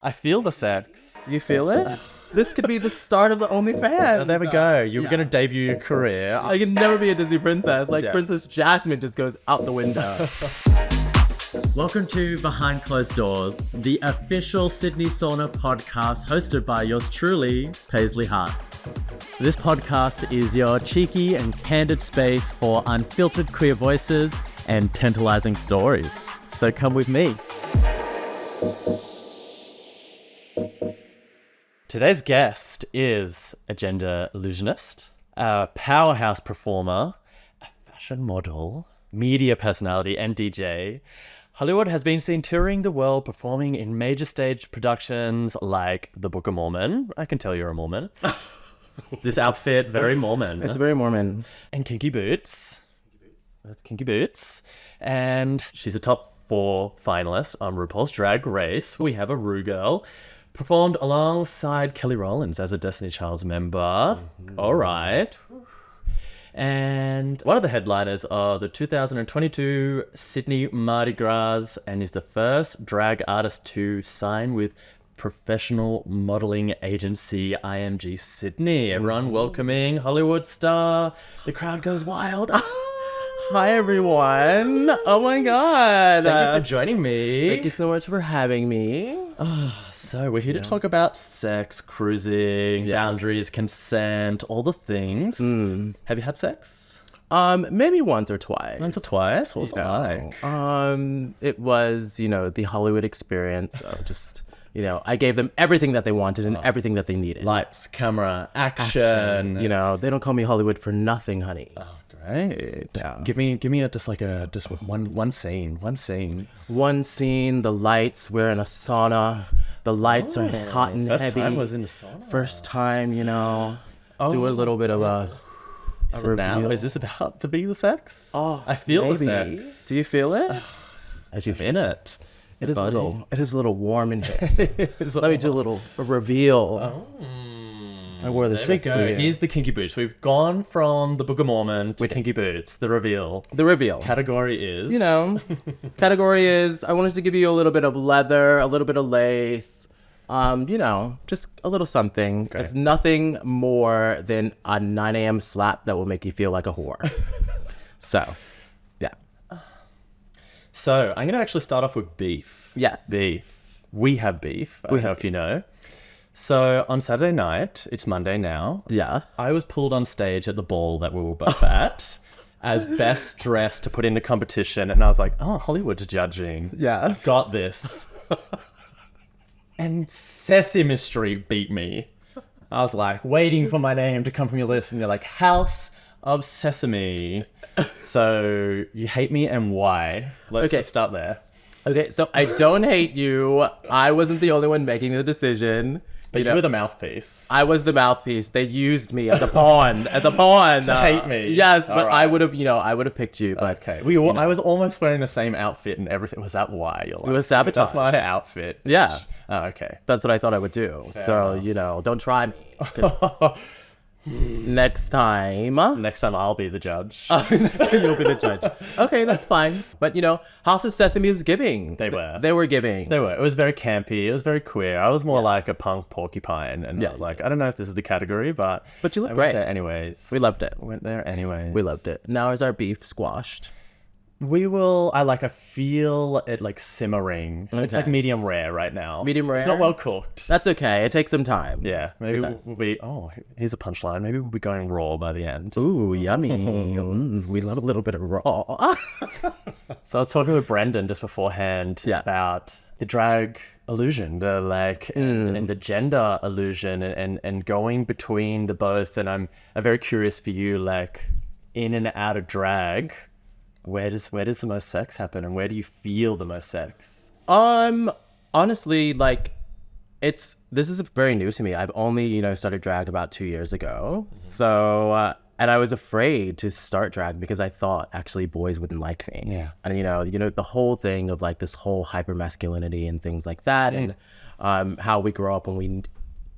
I feel the sex. You feel it? This could be the start of the OnlyFans. Oh, there we go. You're going to debut your career. I can never be a Disney princess. Like Yeah. Princess Jasmine just goes out the window. Welcome to Behind Closed Doors, the official Sydney Sauna podcast hosted by yours truly, Paisley Heart. This podcast is your cheeky and candid space for unfiltered queer voices and tantalizing stories. So come with me. Today's guest is a gender illusionist, a powerhouse performer, a fashion model, media personality, and DJ. Hollywood has been seen touring the world, performing in major stage productions like The Book of Mormon. I can tell you're a Mormon. This outfit, very Mormon. It's very Mormon. And Kinky Boots. Kinky Boots. And she's a top 4 finalist on RuPaul's Drag Race. We have a Ru girl. Performed alongside Kelly Rowlands as a Destiny Child's member. Mm-hmm. All right. And one of the headliners of the 2022 Sydney Mardi Gras, and is the first drag artist to sign with professional modeling agency IMG Sydney. Everyone welcoming Hollywould Star. The crowd goes wild. Hi, everyone. Oh, my God. Thank you for joining me. Thank you so much for having me. So we're here to talk about sex, cruising, Yes. boundaries, consent, all the things. Have you had sex? Maybe once or twice. Once or twice? What was it like? It was, the Hollywood experience. So just, I gave them everything that they wanted and everything that they needed. Lights, camera, action. They don't call me Hollywood for nothing, honey. Oh, great. Yeah. Give me just one scene. One scene, the lights, we're in a sauna. The lights are hot and First heavy. time was in the sauna. First time, do a little bit of a Now, reveal. is this about to be the sex? Oh, I feel maybe. the sex. Do you feel it? As you're in it. It is a buddy. little warm in here. So let me do a reveal. I wore the There we shades for go. you. Here's the Kinky Boots. We've gone from the Book of Mormon to Kinky Boots. The reveal. The reveal. Category is... Category is, I wanted to give you a little bit of leather, a little bit of lace, just a little something. Great. It's nothing more than a 9 a.m. slap that will make you feel like a whore. So, yeah. So, I'm going to actually start off with beef. Yes. Beef. We have beef. I don't know if you know. So, on Saturday night, it's Monday now, Yeah. I was pulled on stage at the ball that we were both at as best dressed to put in the competition. And I was like, oh, Hollywood's judging. Yes. Got this. And Sesame Street beat me. I was like, waiting for my name to come from your list. And you're like, House of Sesame. So, you hate me and why? Let's Okay. just start there. Okay, so I don't hate you. I wasn't the only one making the decision. But you were the mouthpiece. I was the mouthpiece. They used me as a pawn. To hate me. Yes, but All I right. would have picked you. But Okay. I was almost wearing the same outfit and everything. Was that why? You're like, was sabotage. That's my outfit. yeah, Oh, okay. that's what I thought I would do. So, don't try me. 'Cause next time, Next time I'll be the judge. you'll be the judge. Okay, that's fine. But, House of Sesame was giving. They were. They were giving. They were. It was very campy. It was very queer. I was more like a punk porcupine. And I was like, I don't know if this is the category, but But you look I great. went there anyways. We loved it. Went there anyways. We loved it. Now is our beef squashed? I feel it like simmering. It's like medium rare right now. Medium It's rare? not well cooked. That's okay. It takes some time. Yeah. Maybe It does. we'll be, here's a punchline. Maybe we'll be going raw by the end. Ooh, yummy. We love a little bit of raw. So I was talking with Brendan just beforehand about the drag illusion, and the gender illusion, and going between the both. And I'm very curious for you, like in and out of drag, where does the most sex happen, and where do you feel the most sex? Honestly, this is very new to me. I've only, started drag about 2 years ago. So, and I was afraid to start drag because I thought actually boys wouldn't like me. Yeah. And, the whole thing of this whole hyper masculinity and things like that. And how we grow up when we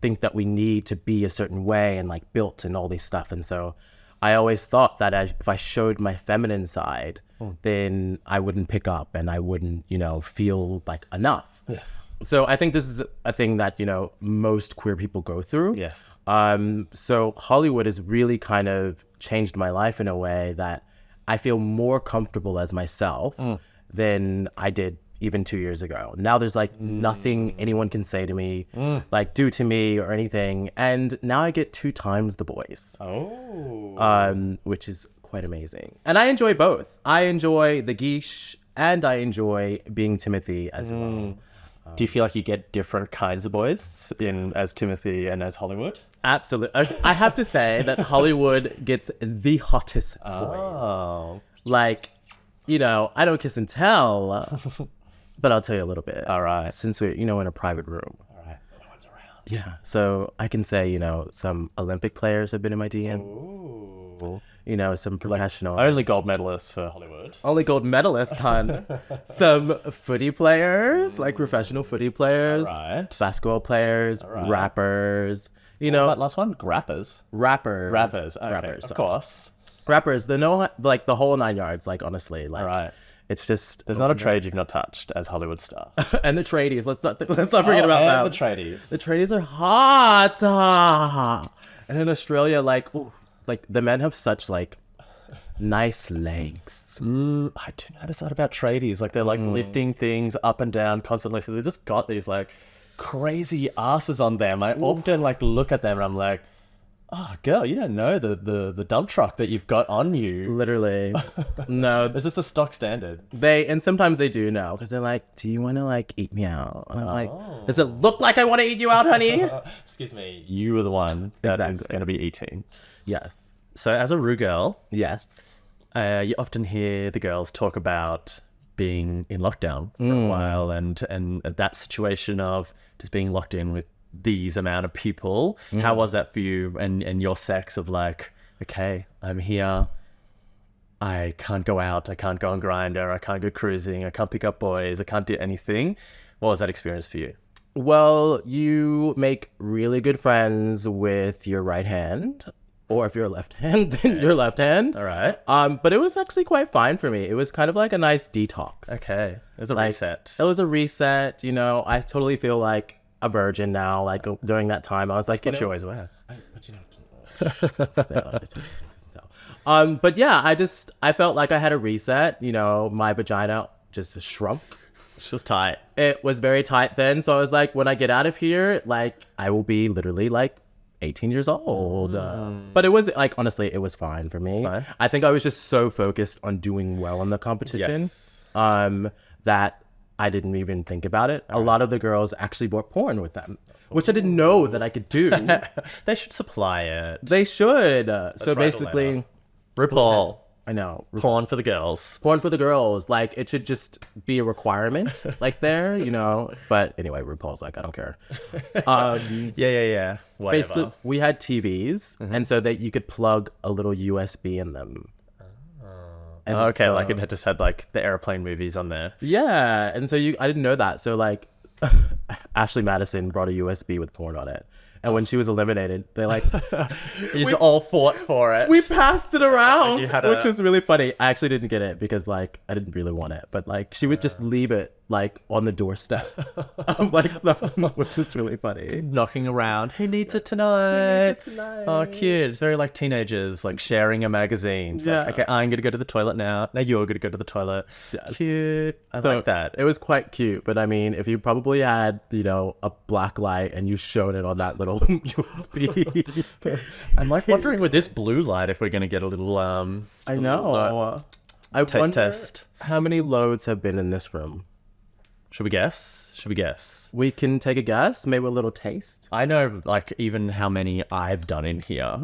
think that we need to be a certain way and built and all this stuff. And so I always thought that if I showed my feminine side, then I wouldn't pick up and I wouldn't, feel enough. Yes. So I think this is a thing that, you know, most queer people go through. Yes. So Hollywood has really kind of changed my life in a way that I feel more comfortable as myself than I did even 2 years ago. Now there's like nothing anyone can say to me, like do to me or anything. And now I get 2 times the boys. Which is quite amazing. And I enjoy both. I enjoy the geesh and I enjoy being Timothy as well. Do you feel like you get different kinds of boys in as Timothy and as Hollywood? Absolutely. I have to say that Hollywood gets the hottest boys. Oh. Like, you know, I don't kiss and tell, but I'll tell you a little bit. All right. Since we're, you know, in a private room. All right. No one's around. Yeah. So I can say, you know, some Olympic players have been in my DMs. Ooh. You know, some professional. Only gold medalists for Hollywood. Only gold medalist, hun. Some footy players, like professional footy players. Right. Basketball players, right. rappers. You What was know, that last one? Grappers. rappers. Rappers. Okay. Rappers. Of course. Rappers, they know, like, the whole 9 yards, like, honestly. Like, All right. it's just... There's not a trade you've not touched as Hollywood Star. And the tradies. Let's not forget about that. And the tradies. The tradies are hot. And in Australia, like, ooh, like the men have such like nice legs. I do notice that about tradies. Like they're like lifting things up and down constantly. So they just got these like crazy asses on them. I often like look at them and I'm like, oh girl, you don't know the dump truck that you've got on you. Literally. No, It's just a stock standard. and sometimes they do know because they're like, do you want to like eat me out? And I'm like, does it look like I want to eat you out, honey? Excuse me. You were the one that is Exactly. going to be eating. Yes. So as a Roo girl, Yes. you often hear the girls talk about being in lockdown for a while and that situation of just being locked in with these amount of people. How was that for you and your sex of like, okay, I'm here. I can't go out. I can't go on Grindr. I can't go cruising. I can't pick up boys. I can't do anything. What was that experience for you? Well, you make really good friends with your right hand. Or if you're left hand, then your left hand. All right. But it was actually quite fine for me. It was kind of like a nice detox. Okay. It was a Like, reset. It was a reset. You know, I totally feel like a virgin now. Like during that time, I was like, What you always wear. But yeah, I felt like I had a reset. You know, my vagina just shrunk. It's just tight. It was very tight then. So I was like, when I get out of here, like I will be literally like 18 years old. But it was like, honestly, it was fine for me. fine. I think I was just so focused on doing well in the competition Yes. that I didn't even think about it. A lot of the girls actually bought porn with them, which I didn't know that I could do. They should supply it. They should. So write a basically, letter. RuPaul. I know. Porn for the girls. Porn for the girls. Like, it should just be a requirement, like there, you know. But anyway, RuPaul's like, I don't care. Yeah. Whatever. Basically, we had TVs, and so that you could plug a little USB in them. And Okay, so- like it just had like the airplane movies on there. Yeah, and so I didn't know that. So like, Ashley Madison brought a USB with porn on it, and when she was eliminated, they like You just all fought for it. we passed it around, You had which a- was really funny. I actually didn't get it because like I didn't really want it, but like she would just leave it like on the doorstep of like someone, which was really funny. knocking around. Who needs it tonight? tonight? Oh, cute. It's very like teenagers like sharing a magazine. It's like, Yeah. okay, I'm gonna go to the toilet now. Now you're gonna go to the toilet. Yes. Cute. I So like that. It was quite cute, but I mean, if you probably had, you know, a black light and you shone it on that little USB. I'm like wondering with this blue light if we're gonna get a little I know. I taste wonder test. how many loads have been in this room. Should we guess? Should we guess? We can take a guess, maybe a little taste. I know like even how many I've done in here.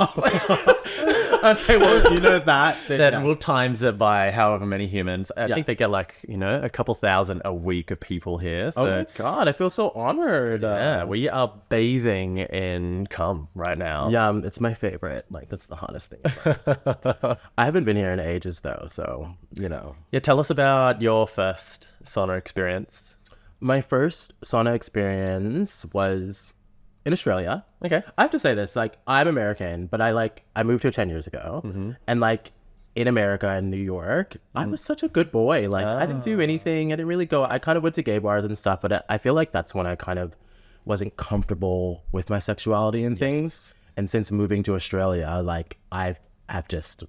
Okay, well, if you know that, then Then yes. we'll times it by however many humans. I think Yes. they get like, you know, a couple thousand a week of people here. Oh So my god, I feel so honored. yeah, we are bathing in cum right now. Yeah, it's my favorite. Like, that's the hottest thing ever. I haven't been here in ages, though, so, you know. Yeah, tell us about your first sauna experience. My first sauna experience was in Australia. Okay. I have to say this, like, I'm American, but I moved here 10 years ago. And, like, in America in New York, I was such a good boy. Like I didn't do anything. I didn't really go. I kind of went to gay bars and stuff, but I feel like that's when I kind of wasn't comfortable with my sexuality and things. And since moving to Australia, like I've just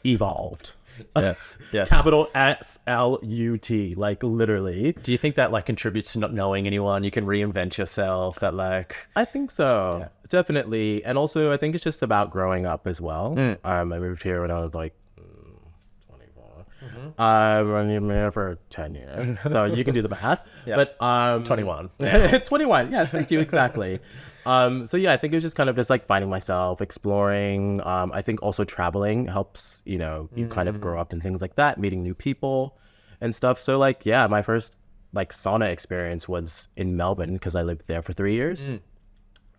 evolved. Yes. Capital SLUT, like literally. Do you think that like contributes to not knowing anyone? You can reinvent yourself. That like. I think so, definitely. And also, I think it's just about growing up as well. I moved here when I was like 24. I've been here for 10 years, so you can do the math. But 21. 21. Yes, thank you. Exactly. So yeah, I think it was just kind of just like finding myself, exploring. I think also traveling helps, you know, you kind of grow up and things like that, meeting new people and stuff. So like, yeah, my first like sauna experience was in Melbourne because I lived there for 3 years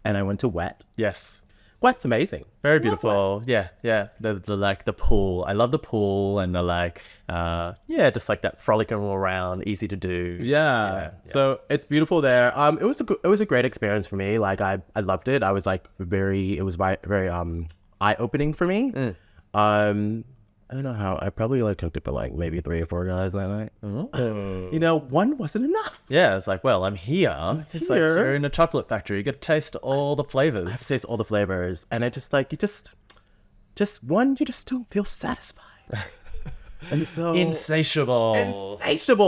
and I went to Wet. Yes. Wet's amazing. Very beautiful. Yeah. The like the pool. I love the pool and the like, just like that frolicking around, easy to do. Yeah. So it's beautiful there. It was a great experience for me. Like I loved it. I was like it was very eye opening for me. I don't know how. I probably like hooked up with like maybe 3 or 4 guys that night. You know, one wasn't enough. Yeah, it's like, well, I'm here. It's like you're in a chocolate factory. You get to taste all the flavors. I have to taste all the flavors, and it just like you just one, you just don't feel satisfied. And so insatiable,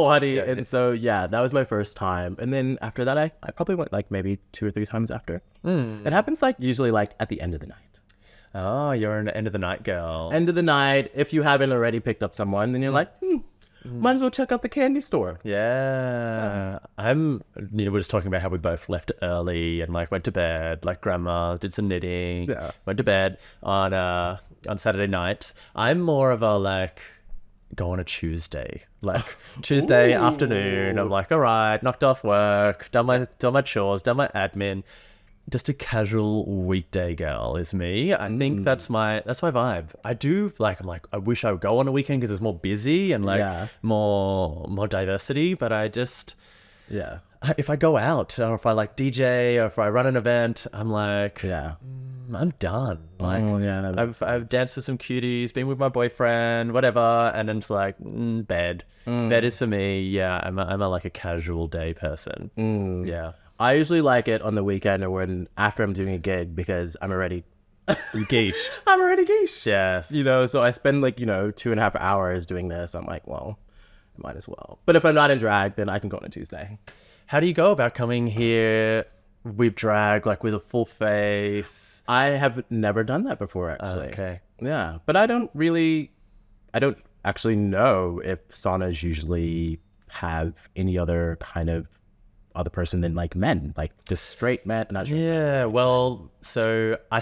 honey. And so yeah, that was my first time. And then after that, I probably went like maybe 2 or 3 times after. It happens like usually like at the end of the night. Oh, you're an end of the night girl. End of the night. If you haven't already picked up someone, then you're like, might as well check out the candy store. Yeah. We're just talking about how we both left early and like went to bed, like grandma did some knitting, went to bed on Saturday night. I'm more of a like, go on a Tuesday, like Tuesday afternoon. I'm like, all right, knocked off work, done my chores, done my admin. Just a casual weekday girl is me. I think that's my vibe. I do like, I'm like, I wish I would go on a weekend because it's more busy and like more diversity. But I just, if I go out or if I like DJ or if I run an event, I'm like, I'm done. Like, I've danced with some cuties, been with my boyfriend, whatever, and then it's like bed. Bed is for me. Yeah, I'm a like a casual day person. Yeah. I usually like it on the weekend or when after I'm doing a gig because I'm already geished. I'm already geished. Yes. You know, so I spend like, 2.5 hours doing this. I'm like, well, I might as well. But if I'm not in drag, then I can go on a Tuesday. How do you go about coming here with drag, like with a full face? I have never done that before, actually. Okay. Yeah. But I don't actually know if saunas usually have any other kind of other person than like men, like just straight men. Not sure. Yeah, well, so I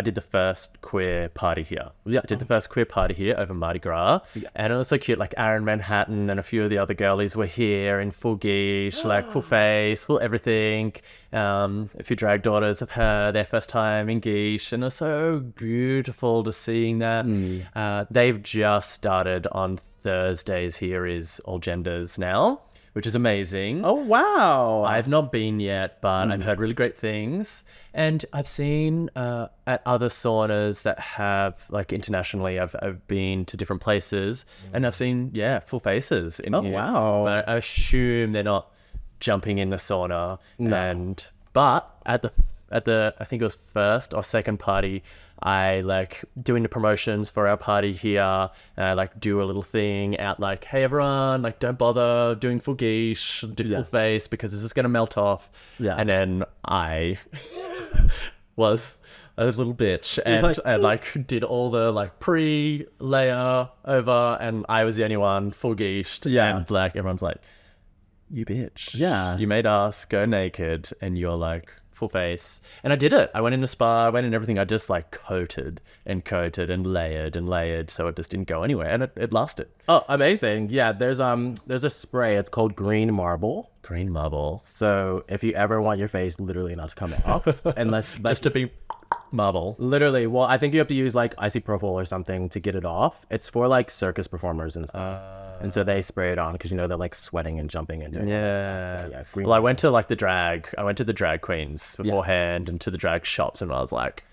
did the first queer party here. I did the first queer party here over Mardi Gras, and it was so cute. Like Aaron Manhattan and a few of the other girlies were here in full geesh, like full face, full everything. A few drag daughters have had their first time in geesh, and it was so beautiful to seeing that. They've just started on Thursdays. Here is all genders now, which is amazing. Oh, wow. I've not been yet, but I've heard really great things. And I've seen at other saunas that have, like internationally, I've been to different places and I've seen, full faces in here. Oh, wow. But I assume they're not jumping in the sauna. No. But at the I think it was first or second party, I like doing the promotions for our party here, like do a little thing out like, hey everyone, like don't bother doing full geesh, do full face because this is going to melt off. Yeah. And then I was a little bitch and I like did all the like pre-layer over and I was the only one full geeshed. Yeah. And like everyone's like, you bitch. Yeah. You made us go naked and you're like full face. And I did it. I went in the spa, I went in everything. I just like coated and layered so it just didn't go anywhere and it lasted. Oh, amazing. Yeah, there's a spray. It's called green marble. Green marble. So if you ever want your face literally not to come off, unless just to be marble. Literally. Well, I think you have to use like isopropyl or something to get it off. It's for like circus performers and stuff. And so they spray it on because they're like sweating and jumping and doing all that stuff. So, green well, I went to the drag queens beforehand and to the drag shops and I was like,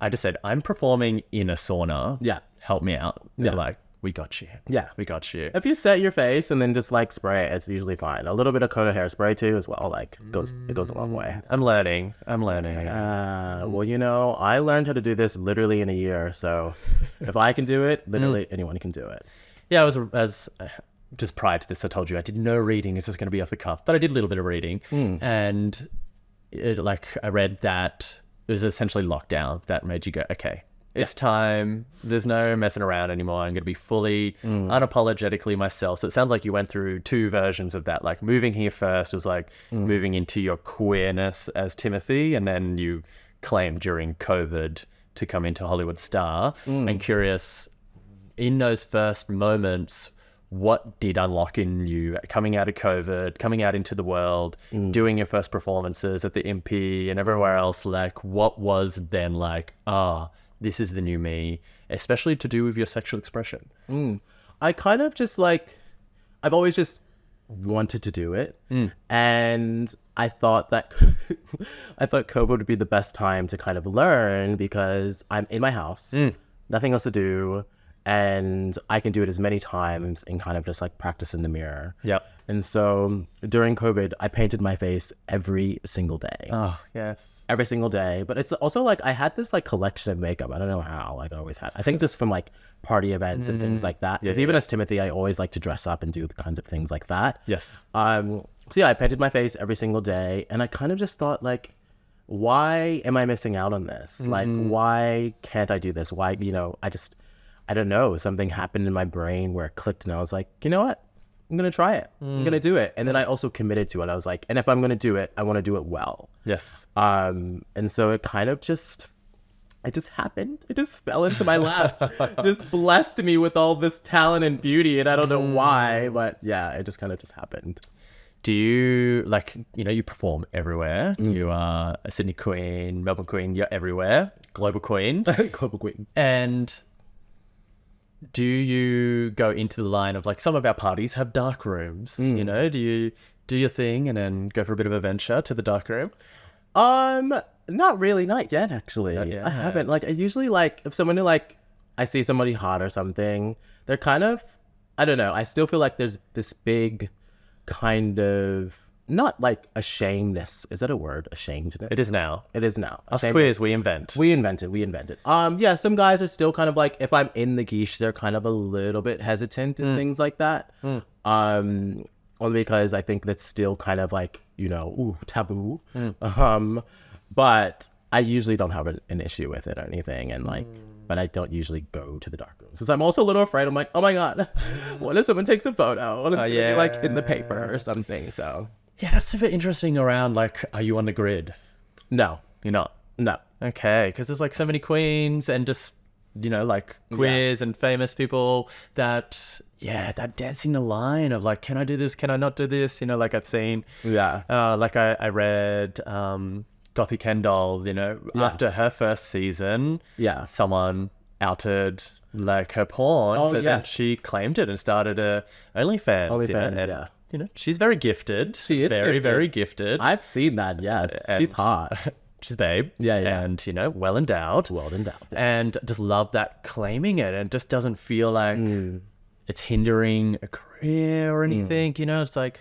I just said, I'm performing in a sauna. Yeah. help me out. They're like, we got you. Yeah. We got you. If you set your face and then just like spray it, it's usually fine. A little bit of coat of hairspray too as well. Like it goes a long way. I'm learning. Well, you know, I learned how to do this literally in a year. So if I can do it, literally anyone can do it. Yeah, as just prior to this, I told you I did no reading. It's just going to be off the cuff, but I did a little bit of reading, and I read that it was essentially lockdown that made you go, okay, it's time. There's no messing around anymore. I'm going to be fully unapologetically myself. So it sounds like you went through two versions of that. Like moving here first was like moving into your queerness as Timothy, and then you claimed during COVID to come into Hollywould Star. And curious, in those first moments, what did unlock in you coming out of COVID, coming out into the world, doing your first performances at the MP and everywhere else? Like, what was then like, this is the new me, especially to do with your sexual expression? I kind of just like, I've always just wanted to do it. And I thought that COVID would be the best time to kind of learn because I'm in my house, nothing else to do. And I can do it as many times and kind of just like practice in the mirror. Yep. And so during COVID, I painted my face every single day. Oh, yes. Every single day. But it's also like I had this like collection of makeup. I don't know how, like I always had. I think just from like party events and things like that. Because even as Timothy, I always like to dress up and do the kinds of things like that. Yes. So yeah, I painted my face every single day. And I kind of just thought like, why am I missing out on this? Like, why can't I do this? Why, you know, I don't know, something happened in my brain where it clicked and I was like, you know what? I'm going to try it. I'm going to do it. And then I also committed to it. I was like, and if I'm going to do it, I want to do it well. Yes. And so it kind of just happened. It just fell into my lap. Just blessed me with all this talent and beauty. And I don't know why, but yeah, it just kind of just happened. Do you, like, you know, you perform everywhere. You are a Sydney queen, Melbourne queen, you're everywhere. Global queen. Global queen. And do you go into the line of, like, some of our parties have dark rooms, you know? Do you do your thing and then go for a bit of a venture to the dark room? Not really, not yet, actually. I haven't. Like, I usually, like, if someone, like, I see somebody hot or something, they're kind of, I don't know, I still feel like there's this big kind of, not like ashamedness. Is that a word? Ashamedness? It is now. It is now. Us queers, we invent. We invented. Yeah, some guys are still kind of like, if I'm in the guiche, they're kind of a little bit hesitant and things like that. Only because I think that's still kind of like, you know, taboo. But I usually don't have an issue with it or anything. And like, but I don't usually go to the dark rooms. Because I'm also a little afraid. I'm like, oh my God, what if someone takes a photo? What if it's gonna be like in the paper or something? So yeah, that's a bit interesting around, like, are you on the grid? no, You're not? no. Okay, because there's like so many queens and just, you know, like queers and famous people that, that dancing the line of like, can I do this? Can I not do this? You know, like I've seen, like I read Dorothy Kendall, you know, after her first season, someone outed like her porn, so then she claimed it and started a OnlyFans. And, you know, she's very gifted. She is very, very gifted. I've seen that. Yes, she's hot. She's babe. Yeah. And, you know, well endowed. Yes. And just love that claiming it. And it just doesn't feel like it's hindering a career or anything. You know, it's like,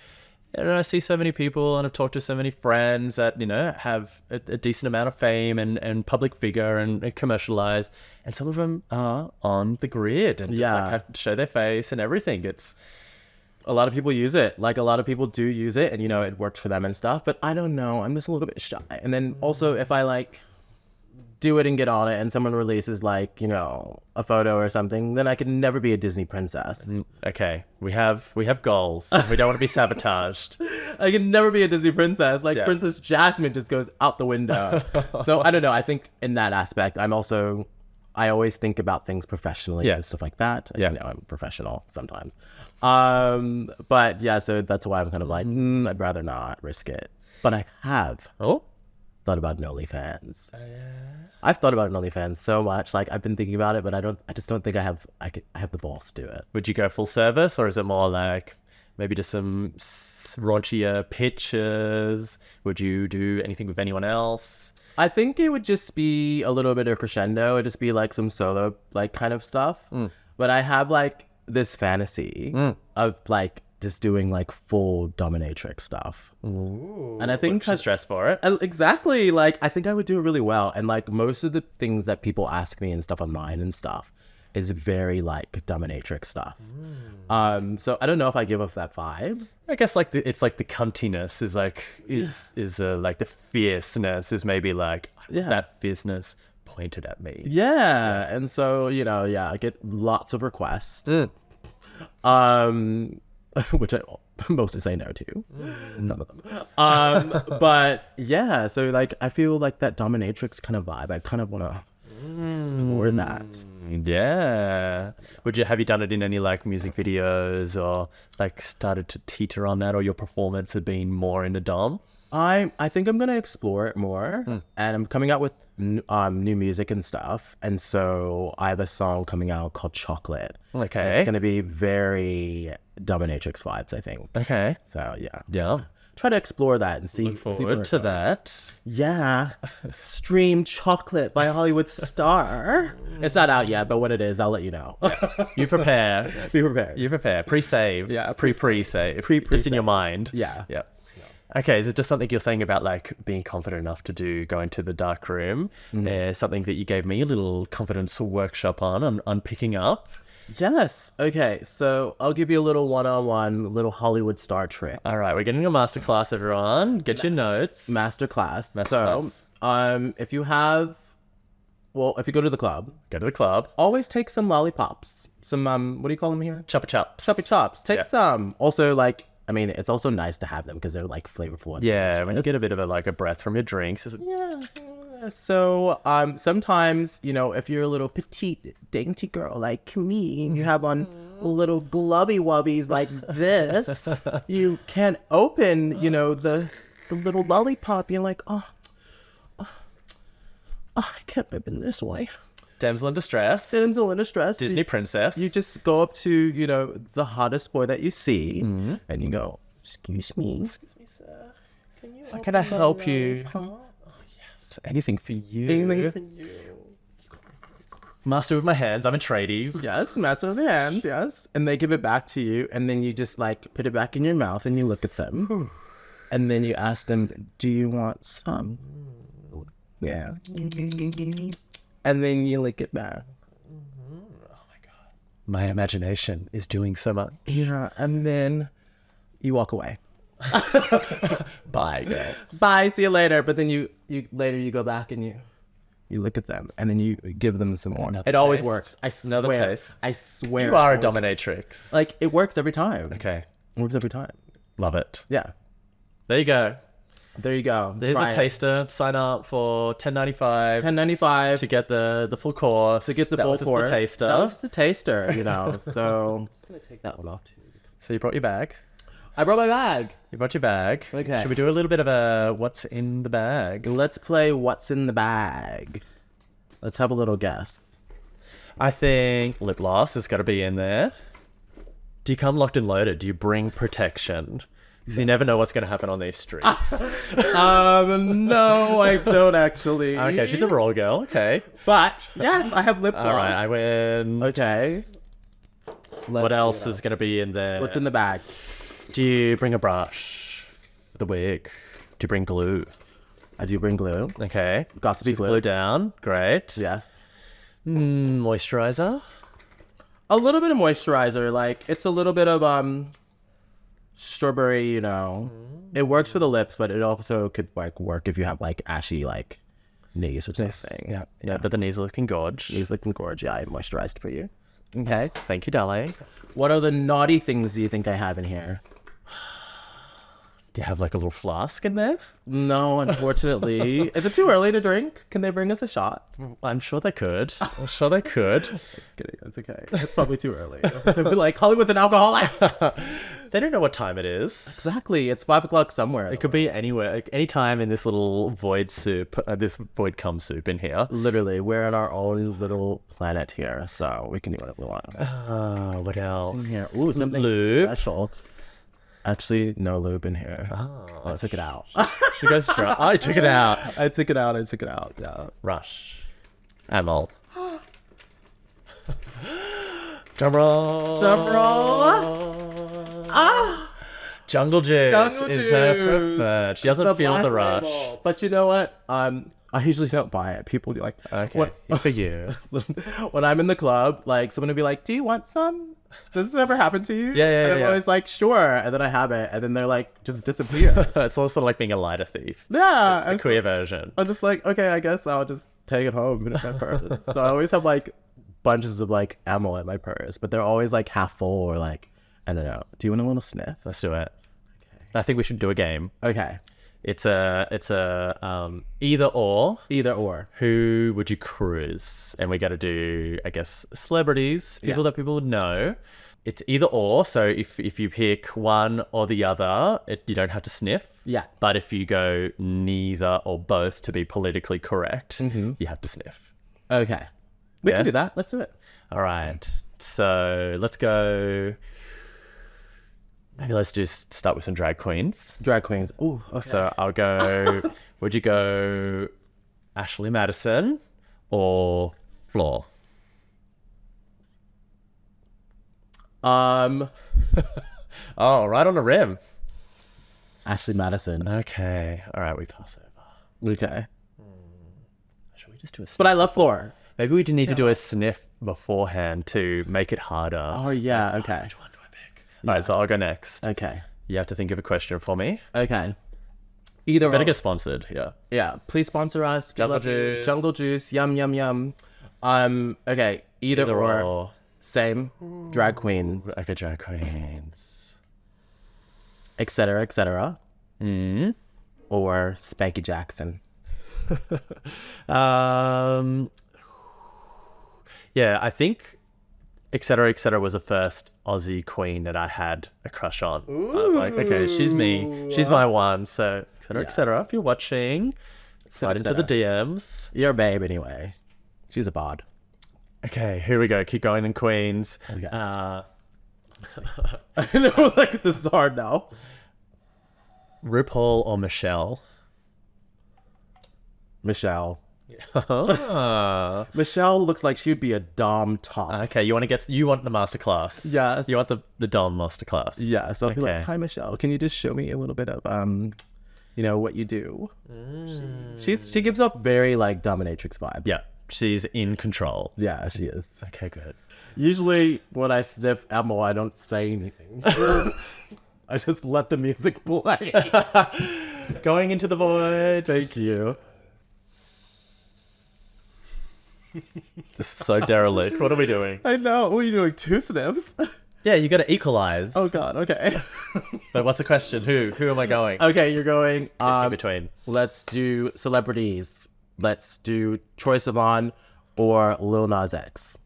you know, I see so many people and I've talked to so many friends that, you know, have a decent amount of fame and public figure and commercialized. And some of them are on the grid and just like have to show their face and everything. It's, a lot of people use it. Like, a lot of people do use it and, you know, it worked for them and stuff. But I don't know. I'm just a little bit shy. And then also, if I, like, do it and get on it and someone releases, like, you know, a photo or something, then I can never be a Disney princess. Okay. We have goals. We don't want to be sabotaged. I can never be a Disney princess. Like, Princess Jasmine just goes out the window. So, I don't know. I think in that aspect, I always think about things professionally and stuff like that. You know, I'm professional sometimes. But yeah, so that's why I'm kind of like, I'd rather not risk it. But I have thought about an OnlyFans. I've thought about an OnlyFans so much. Like, I've been thinking about it, but I just don't think I have the balls to do it. Would you go full service or is it more like maybe just some raunchier pictures? Would you do anything with anyone else? I think it would just be a little bit of crescendo. It'd just be like some solo like kind of stuff. But I have like this fantasy of like just doing like full dominatrix stuff. Ooh, and I think she's dressed for it. Exactly. Like I think I would do it really well. And like most of the things that people ask me and stuff online and stuff is very like dominatrix stuff. So I don't know if I give off that vibe. I guess like it's like the cuntiness is like like the fierceness is maybe like that fierceness pointed at me. Yeah. And so, you know, I get lots of requests. Which I mostly say no to. Some of them. But yeah, so like I feel like that dominatrix kind of vibe. I kind of want to explore that. Yeah. Have you done it in any like music videos or like started to teeter on that, or your performance had been more in the dom? I think I'm gonna explore it more, and I'm coming out with new music and stuff, and so I have a song coming out called Chocolate. Okay. It's gonna be very dominatrix vibes, I think. Okay. So yeah. Try to explore that and see. Look see where forward it to goes. that. Yeah. Stream Chocolate by Hollywould Star. It's not out yet, but when it is, I'll let you know. You prepare. Be prepared. You prepare. Pre-save. Yeah, Pre-save. Pre-save. Just in your mind. Yeah. Yeah. Okay, is it just something you're saying about like being confident enough to do going to the dark room? Something that you gave me a little confidence workshop on picking up. Yes. Okay, so I'll give you a little one-on-one little Hollywood Star trick. All right, we're getting a masterclass, everyone. Get your notes. Masterclass. Masterclass. So, if you go to the club, Go to the club. always take some lollipops. Some, what do you call them here? Choppa chops. Choppy chops. Take Yeah. some. Also, like, I mean, it's also nice to have them because they're like flavorful. And Yeah, when you get a delicious. bit of a breath from your drinks. Yeah. So, sometimes, you know, if you're a little petite, dainty girl like me, and you have on little glubby wubbies like this, you can open, you know, the little lollipop. You're like, oh, I can't open this way. Damsel in distress. Damsel in distress. Disney princess. You just go up to, you know, the hottest boy that you see, and you go, excuse me, sir. Can I help you? Anything for you. Anything for you. Master with my hands. I'm a tradie. Yes, master of the hands, yes. And they give it back to you, and then you just like put it back in your mouth and you look at them. And then you ask them, do you want some? Yeah. And then you lick it back. My imagination is doing so much. Yeah, and then you walk away. Bye, girl. Bye, see you later. But then you go back and you look at them, and then you give them some more. Another It always taste. works. I swear. Another taste. I swear. You are a it always dominatrix. Like, it works every time. Okay. It works every time. Love it. Yeah. There you go. There you go. There's Try a it. taster. Sign up for $10.95 $10.95 to get the full course. to get the That full was just course. the taster. That was just a taster, you know. So I'm just gonna take that one off too. So you brought your bag. I brought my bag. You brought your bag. Okay. Should we do a little bit of a what's in the bag? Let's play What's in the Bag. Let's have a little guess. I think lip gloss has got to be in there. Do you come locked and loaded? Do you bring protection? Because you never know what's going to happen on these streets. No, I don't actually. Okay, she's a raw girl. Okay. But yes, I have lip gloss. All right, I win. Okay. What else is going to be in there? What's in the bag? Do you bring a brush? The wig? Do you bring glue? I do bring glue. Okay. Got to be Glue down. Great. Yes. Moisturizer. A little bit of moisturizer. Like, it's a little bit of strawberry, you know. It works for the lips, but it also could like work if you have like ashy like knees or something. Yeah, but the knees are looking gorge. Knees looking gorgeous. Yeah, I moisturized for you. Okay. Thank you, darling. What other naughty things do you think I have in here? Do you have like a little flask in there? No, unfortunately. Is it too early to drink? Can they bring us a shot? I'm sure they could. I'm sure they could. Just kidding. That's okay. It's probably too early. They'll be like, Hollywood's an alcoholic. They don't know what time it is. Exactly. It's 5 o'clock somewhere. It could be anywhere, like, any time in this little void soup, this void cum soup in here. Literally, we're on our own little planet here, so we can do whatever we want. What else? In here. Ooh, something Lube. special. Actually, no lube in here. I took it out. She goes dry. I took it out. I took it out. Yeah. Rush. Amol. Drum roll. Jungle juice is her preferred. She doesn't feel the rush. Label. But you know what? I usually don't buy it. People be like, Okay, for you. when I'm in the club, like someone will be like, "Do you want some? Does this ever happen to you?" Yeah, And I'm always like, "Sure," and then I have it, and then they're like, just disappear. It's also like being a lighter thief. Yeah, It's the queer version. I'm just like, okay, I guess I'll just take it home in my purse. So I always have like bunches of like ammo in my purse, but they're always like half full or like, I don't know. Do you want a little sniff? Let's do it. Okay. I think we should do a game. Okay. It's a either or. Either or. Who would you cruise? And we got to do, I guess, celebrities, people that people would know. It's either or. So if you pick one or the other, you don't have to sniff. Yeah. But if you go neither or both to be politically correct, you have to sniff. Okay. We can do that. Let's do it. All right. So let's go. Maybe let's just start with some drag queens. Drag queens. Ooh. Okay. So I'll go. Would you go Ashley Madison or Floor? Oh, right on the rim. Ashley Madison. Okay. All right. We pass over. Okay. Should we just do a sniff? But I love Floor. Maybe we do need to do a sniff beforehand to make it harder. Oh yeah. Okay. Which one do I pick? All right. So I'll go next. Okay. You have to think of a question for me. Okay. Either Better or. get sponsored. Yeah. Yeah. Please sponsor us. Jungle juice. Jungle juice. Yum yum yum. Okay. Either or. Same. Drag queens. Okay, drag queens. Etc. Etc. Or Spanky Jackson. Yeah, I think etc was the first Aussie queen that I had a crush on. I was like, okay, she's me, she's my one. So etc. If you're watching, slide into the DMs. You're a babe anyway. She's a bod. Okay, here we go. Keep going in queens. Okay. I know, like this is hard now. RuPaul or Michelle? Michelle. Ah. Michelle looks like she would be a dom top. Okay, you want the masterclass? Yes. You want the Dom masterclass? Yeah, so I'll be like, Okay. hi Michelle, can you just show me a little bit of what you do? She gives up very like dominatrix vibes. Yeah, she's in control. Yeah, she is. Okay, good. Usually when I sniff ammo, I don't say anything. I just let the music play. Going into the void. Thank you. This is so derelict. What are we doing? I know. What are you doing? 2 sniffs? Yeah, you got to equalize. Oh god, okay. But what's the question? Who am I going? Okay, you're going In between. let's do celebrities. Let's do Troye Sivan or Lil Nas X.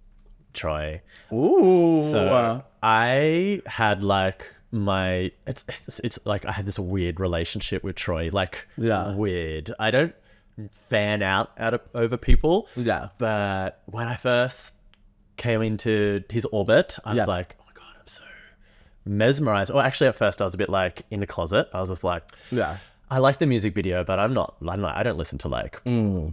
Troye. Ooh. So I had like it's like I had this weird relationship with Troye. Like weird. I don't fan out over people. Yeah. But when I first came into his orbit, I was like, oh my god, I'm so mesmerized. Or actually, at first, I was a bit like in the closet. I was just like, Yeah. I like the music video, but I don't listen to like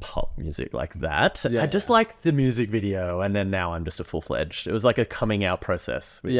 pop music like that. I just like the music video, and then now I'm just a full-fledged. It was like a coming out process with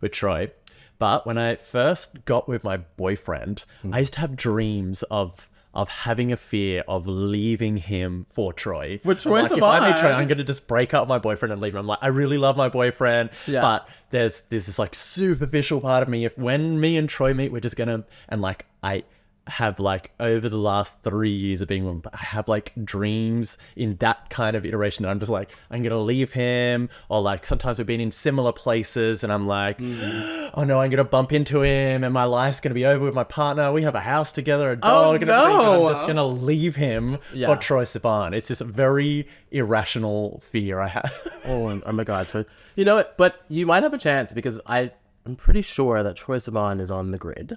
Troye. But when I first got with my boyfriend, I used to have dreams of having a fear of leaving him for Troye. For Troye Like, if I meet Sivan. Troye, I'm going to just break up with my boyfriend and leave him. I'm like, I really love my boyfriend. Yeah. But there's this like superficial part of me. If when me and Troye meet, we're just going to, and like I have like over the last 3 years of being with him, I have like dreams in that kind of iteration. I'm just like, I'm gonna leave him, or like sometimes we've been in similar places and I'm like, oh no, I'm gonna bump into him and my life's gonna be over with my partner. We have a house together, a dog, and everything, and I'm just gonna leave him for Troye Sivan. It's just a very irrational fear I have. Oh my god. So, you know what? But you might have a chance because I'm pretty sure that Troye Sivan is on the grid.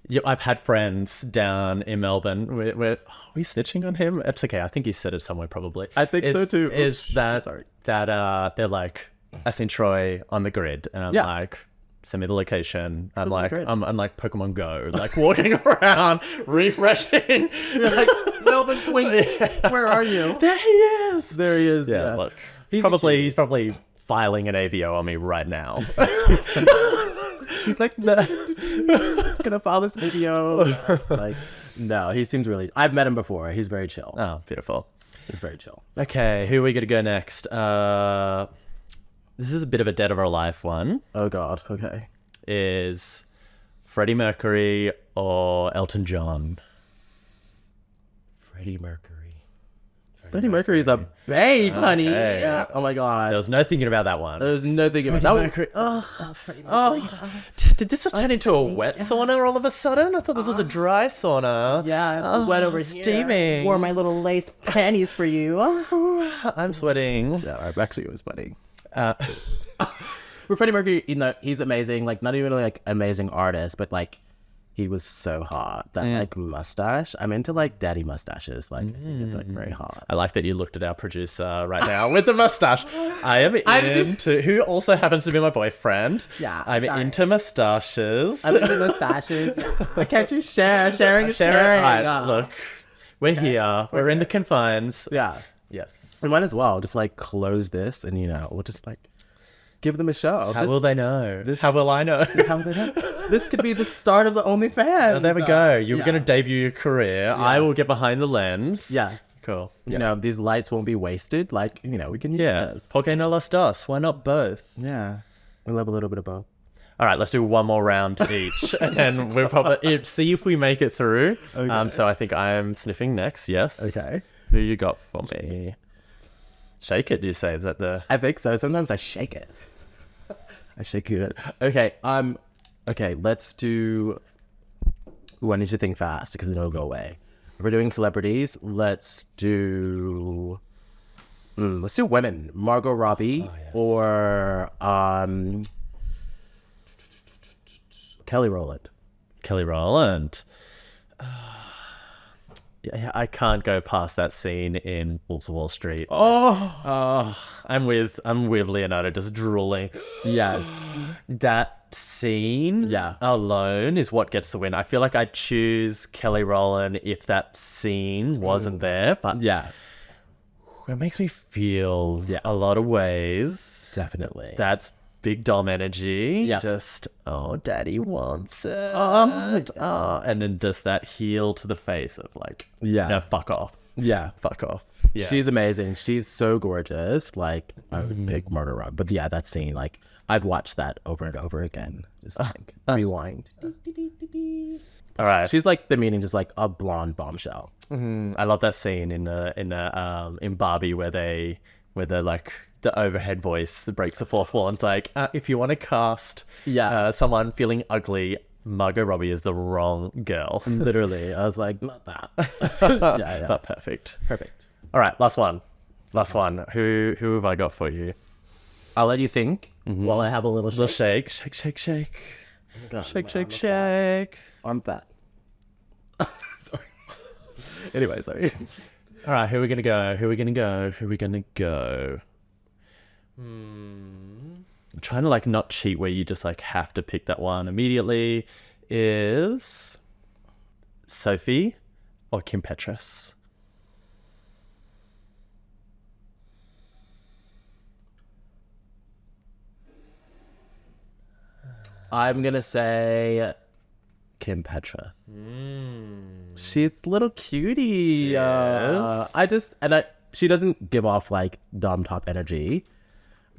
Yeah, I've had friends down in Melbourne. Are we snitching on him? It's okay. I think he said it somewhere probably. I think so too. Is that they're like, I seen Troye on the grid, and I'm like, Send me the location. I'm like, great. I'm like Pokemon Go, like walking around, refreshing. You're like, Melvin Twink, where are you? There he is. There he is. Yeah, look. He's probably filing an AVO on me right now. He's like, no, he's gonna file this video. It's like, no, he seems really. I've met him before. He's very chill. Oh, beautiful. He's very chill. Okay, who are we gonna go next? This is a bit of a dead or alive one. Oh God. Okay. Is Freddie Mercury or Elton John? Freddie Mercury. Freddie Mercury is a babe, honey. Okay. Yeah. Oh my God. There was no thinking about that one. There's no thinking about Freddie that. Mercury. Freddie Mercury. Did this just turn into a wet sauna all of a sudden? I thought this was a dry sauna. Yeah, it's wet over here. Steaming. Wore my little lace panties for you. I'm sweating. Yeah, I'm actually it was funny. With Freddie Mercury, you know, he's amazing. Like, not even like amazing artist, but like, he was so hot. That like mustache. I'm into like daddy mustaches. Like, I think it's like very hot. I like that you looked at our producer right now with the mustache. I am into who also happens to be my boyfriend. Yeah, I'm sorry. into mustaches. I'm into mustaches. I can't just share. Sharing is caring. Right, look, we're here. We're in the confines. Yeah. Yes. We might as well just like close this and, you know, we'll just like give them a show. How will they know? How will I know? How will they know? This could be the start of the OnlyFans. Oh, there we go. You're going to debut your career. I will Yes. get behind the lens. Yes. Cool. You know, these lights won't be wasted. Like, you know, we can use Yeah. this. Porque no las dos? Why not both? Yeah. We love a little bit of both. All right, let's do one more round each, and then we'll probably see if we make it through. Okay. So I think I am sniffing next. Yes. Okay. Who you got for me? Shake it. You say is that the? I think so. Sometimes I shake it. I shake it. Okay. Okay. Let's do. Ooh, I need to think fast because it'll go away. If we're doing celebrities, let's do. Let's do women. Margot Robbie or Kelly Rowland. Kelly Rowland. Yeah, I can't go past that scene in Wolves of Wall Street. Oh. I'm with Leonardo just drooling. Yes. That scene Yeah. alone is what gets the win. I feel like I'd choose Kelly Rowland if that scene wasn't there, but Yeah. it makes me feel a lot of ways. Definitely. That's big dom energy. Yeah. Just, oh, daddy wants it. And then just that heel to the face of like, Yeah. no, fuck off. Yeah. Fuck off. Yeah. She's amazing. She's so gorgeous. Like, I would pick Margot Robbie. But yeah, that scene, like, I've watched that over and over again. Just like, rewind. All right. She's like the meaning, just like a blonde bombshell. I love that scene in Barbie where they're like the overhead voice that breaks the fourth wall and it's like, if you want to cast someone feeling ugly, Margot Robbie is the wrong girl. Literally. I was like, not that. yeah. But perfect. Perfect. All right, last one. Who have I got for you? I'll let you think while I have a little Little shake. shake. God, Shake. I'm fat. Sorry. Anyway, sorry. All right, who are we gonna go? I'm trying to like not cheat where you just like have to pick that one immediately. Is Sophie or Kim Petras? I'm going to say Kim Petras. She's a little cutie. Yes. She doesn't give off like dumb top energy,